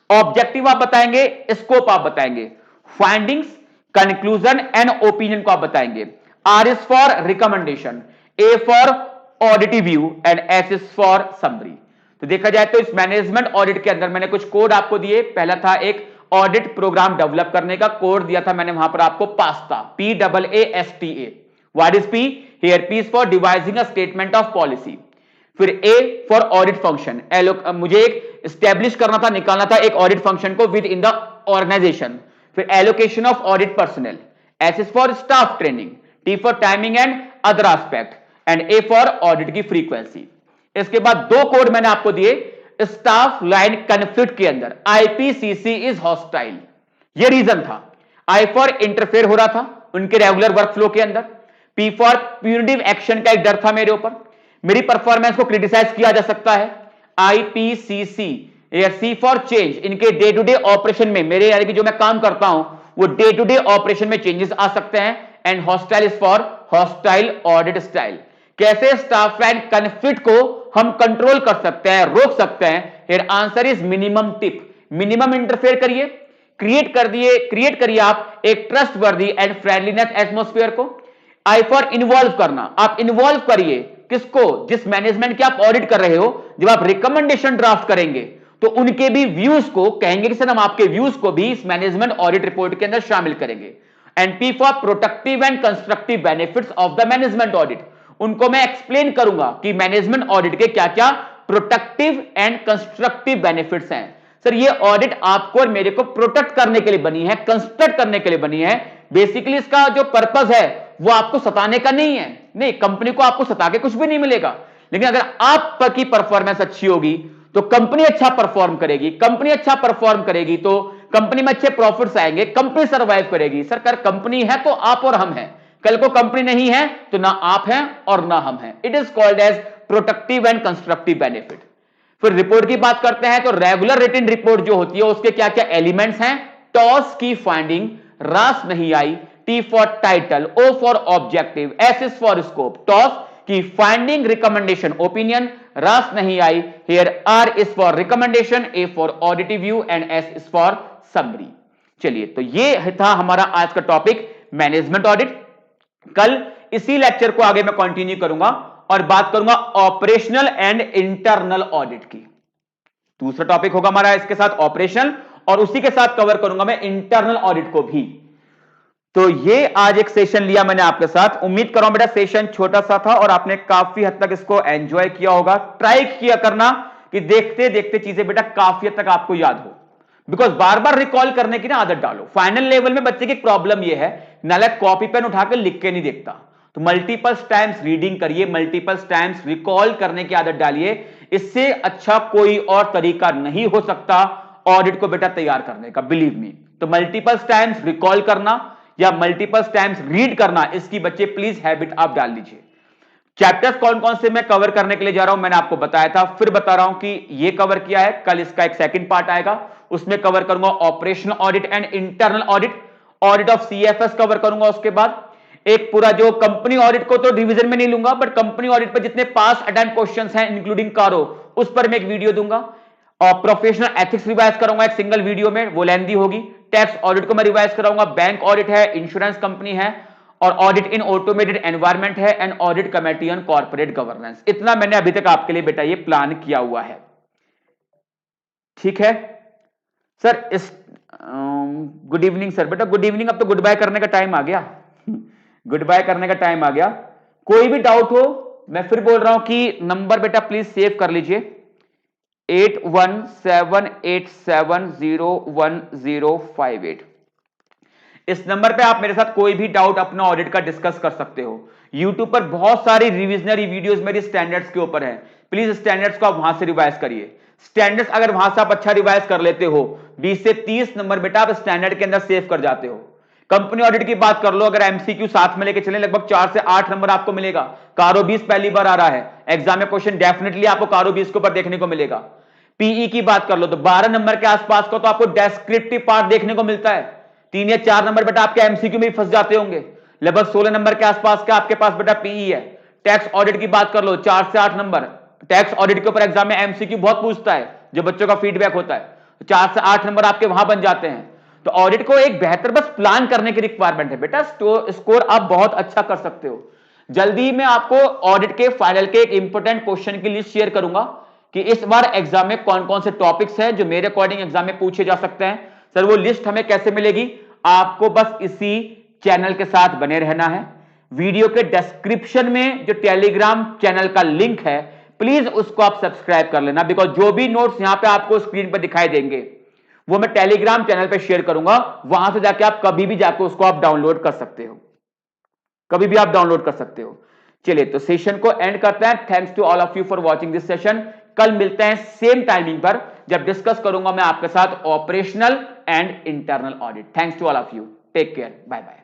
ऑब्जेक्टिव आप बताएंगे, स्कोप आप बताएंगे, फाइंडिंग्स, कंक्लूजन एंड ओपिनियन को आप बताएंगे। R is for recommendation, A for auditive view and S is for summary. तो देखा जाए तो इस मैनेजमेंट ऑडिट के अंदर मैंने कुछ कोड आपको दिए। पहला था एक ऑडिट प्रोग्राम डेवलप करने का कोड दिया था मैंने वहां पर आपको, pasta, PAASTA। What is P? Here P is for devising a statement of policy. फिर A फॉर ऑडिट फंक्शन, मुझे एक स्टैब्लिश करना था, निकालना था एक ऑडिट फंक्शन को विद इन द ऑर्गेनाइजेशन। फिर allocation of audit personal. S is for staff training, T for timing and other aspect and A for audit की फ्रीक्वेंसी। इसके बाद दो कोड मैंने आपको दिए स्टाफ लाइन कन्फ्लिक्ट के अंदर। IPCC इज हॉस्टाइल, ये रीजन था। I फॉर इंटरफेयर हो रहा था उनके रेगुलर वर्कफ्लो के अंदर। P फॉर प्यूनिटिव एक्शन का एक डर था मेरे ऊपर, मेरी परफॉर्मेंस को क्रिटिसाइज किया जा सकता है। IPCC या C फॉर चेंज, इनके डे टू डे ऑपरेशन में, मेरे यानी कि जो मैं काम करता हूं वो डे टू डे ऑपरेशन में चेंजेस आ सकते हैं। And hostile is for hostile audit style, कैसे स्टाफ लाइन कन्फ्लिक्ट को हम कंट्रोल कर सकते हैं, रोक सकते हैं। Here answer is minimum tip, minimum interfere करिए, क्रिएट करिए आप एक ट्रस्टवर्दी एंड फ्रेंडलीनेस एटमॉस्फेयर को। आई फॉर इन्वॉल्व करना, आप इन्वॉल्व करिए किसको, जिस मैनेजमेंट की आप ऑडिट कर रहे हो। जब आप रिकमेंडेशन ड्राफ्ट करेंगे तो उनके भी व्यूज को कहेंगे कि सर हम आपके व्यूज को भी इस मैनेजमेंट ऑडिट रिपोर्ट के अंदर शामिल करेंगे। And P for productive and constructive benefits of the management audit, उनको मैं एक्सप्लेन करूंगा कि मैनेजमेंट ऑडिट के क्या क्या प्रोटेक्टिव एंड कंस्ट्रक्टिव बेनिफिट्स हैं। सर ये ऑडिट आपको और मेरे को प्रोटेक्ट करने के लिए बनी है, कंस्ट्रक्ट करने के लिए बनी है। बेसिकली इसका जो पर्पस है वो आपको सताने का नहीं है, नहीं, कंपनी को आपको सता के कुछ भी नहीं मिलेगा, लेकिन अगर आपकी परफॉर्मेंस अच्छी होगी तो कंपनी अच्छा परफॉर्म करेगी, कंपनी अच्छा परफॉर्म करेगी तो कंपनी में अच्छे प्रॉफिट्स आएंगे, कंपनी सर्वाइव करेगी। सर कर कंपनी है तो आप और हम हैं, कल को कंपनी नहीं है तो ना आप हैं और ना हम हैं। It is called as protective and constructive benefit. फिर रिपोर्ट की बात करते हैं तो रेगुलर रिटन रिपोर्ट जो होती है उसके क्या क्या एलिमेंट्स हैं। टॉस की फाइंडिंग, रास नहीं आई, T for title, O for objective, S is for scope. TOS की फाइंडिंग, रिकमेंडेशन, ओपिनियन, रास नहीं आई। Here R is for recommendation, A for auditive view and S is for summary. चलिए तो ये था हमारा आज का टॉपिक मैनेजमेंट ऑडिट। कल इसी लेक्चर को आगे मैं कंटिन्यू करूंगा और बात करूंगा ऑपरेशनल एंड इंटरनल ऑडिट की। दूसरा टॉपिक होगा हमारा इसके साथ ऑपरेशनल, और उसी के साथ कवर करूंगा मैं इंटरनल ऑडिट को भी। तो ये आज एक सेशन लिया मैंने आपके साथ, उम्मीद कर रहा हूं बेटा सेशन छोटा सा था और आपने काफी हद तक इसको एंजॉय किया होगा। ट्राई किया करना कि देखते देखते चीजें बेटा काफी हद तक आपको याद हो, बिकॉज बार बार रिकॉल करने की ना आदत डालो। फाइनल लेवल में बच्चे की प्रॉब्लम यह है, नालायक कॉपी पेन उठाकर लिख के नहीं देखता, तो मल्टीपल टाइम्स रीडिंग करिए, मल्टीपल टाइम्स रिकॉल करने की आदत डालिए। इससे अच्छा कोई और तरीका नहीं हो सकता ऑडिट को बेटा तैयार करने का, बिलीव मी। तो मल्टीपल टाइम्स रिकॉल करना या मल्टीपल टाइम्स रीड करना, इसकी बच्चे प्लीज हैबिट आप डाल लीजिए। चैप्टर्स कौन कौन से मैं कवर करने के लिए जा रहा हूं मैंने आपको बताया था, फिर बता रहा हूं कि ये कवर किया है। कल इसका एक सेकंड पार्ट आएगा, उसमें कवर करूंगा operational audit and internal audit, audit of CFS cover करूंगा। उसके बाद एक पूरा जो कंपनी ऑडिट को तो डिवीजन में नहीं लूंगा, बट कंपनी ऑडिट पर जितने पास अटेम्प्ट क्वेश्चंस हैं इंक्लूडिंग कारो, उस पर मैं एक वीडियो दूंगा। और प्रोफेशनल एथिक्स रिवाइज कराऊंगा एक सिंगल वीडियो में, वो लेंथी होगी। टैक्स ऑडिट को मैं रिवाइज कराऊंगा, बैंक ऑडिट है, इंश्योरेंस कंपनी है, और ऑडिट इन ऑटोमेटेड एनवायरमेंट है, and audit committee on corporate governance. इतना मैंने अभी तक आपके लिए बेटा ये प्लान किया हुआ है, ठीक है सर। इस गुड इवनिंग सर। बेटा गुड इवनिंग, अब तो गुड बाय करने का टाइम आ गया। गुड बाय करने का टाइम आ गया। कोई भी डाउट हो, मैं फिर बोल रहा हूं कि नंबर बेटा प्लीज सेव कर लीजिए, 8178701058। इस नंबर पे आप मेरे साथ कोई भी डाउट अपना ऑडिट का डिस्कस कर सकते हो। YouTube पर बहुत सारी रिविजनरी वीडियोस मेरी स्टैंडर्ड्स के ऊपर है, प्लीज स्टैंडर्ड्स को आप वहां से रिवाइज करिए। स्टैंडर्ड्स अगर वहां से आप अच्छा रिवाइज कर लेते हो, 20 से 30 नंबर बेटा आप स्टैंडर्ड के अंदर सेव कर जाते हो। कंपनी ऑडिट की बात कर लो, अगर एमसीक्यू साथ में लेके चले, लगभग 4 से 8 नंबर आपको मिलेगा। कारो 20 पहली बार आ रहा है एग्जाम में, क्वेश्चन डेफिनेटली आपको कारो 20 के ऊपर देखने को मिलेगा। पीई की बात कर लो तो 12 नंबर के आसपास का तो आपको डेस्क्रिप्टिव पार्ट देखने को मिलता है। 3 या 4 नंबर बेटा आपके एमसीक्यू में फंस जाते होंगे। लगभग 16 नंबर के आसपास का आपके पास बेटा पीई है। टैक्स ऑडिट की बात कर लो, 4 से 8 नंबर। टैक्स ऑडिट के ऊपर एग्जाम में एमसीक्यू बहुत पूछता है, जो बच्चों का फीडबैक होता है। 4 से 8 नंबर आपके वहां बन जाते हैं। तो ऑडिट को एक बेहतर बस प्लान करने की रिक्वायरमेंट है बेटा, स्कोर आप बहुत अच्छा कर सकते हो। जल्दी मैं आपको ऑडिट के फाइनल के एक इंपॉर्टेंट क्वेश्चन की लिस्ट शेयर करूंगा कि इस बार एग्जाम में कौन कौन से टॉपिक्स हैं जो मेरे अकॉर्डिंग एग्जाम में पूछे जा सकते हैं। सर वो लिस्ट हमें कैसे मिलेगी? आपको बस इसी चैनल के साथ बने रहना है। वीडियो के डिस्क्रिप्शन में जो टेलीग्राम चैनल का लिंक है, प्लीज उसको आप सब्सक्राइब कर लेना, बिकॉज जो भी नोट्स यहां पे आपको स्क्रीन पर दिखाई देंगे वो मैं टेलीग्राम चैनल पे शेयर करूंगा। वहां से जाके आप कभी भी जाके उसको आप डाउनलोड कर सकते हो, कभी भी आप डाउनलोड कर सकते हो। चलिए तो सेशन को एंड करते हैं। Thanks to all of you for watching this session. कल मिलते हैं सेम टाइमिंग पर, जब डिस्कस करूंगा मैं आपके साथ operational and internal audit. Thanks to all of you, take care, bye bye.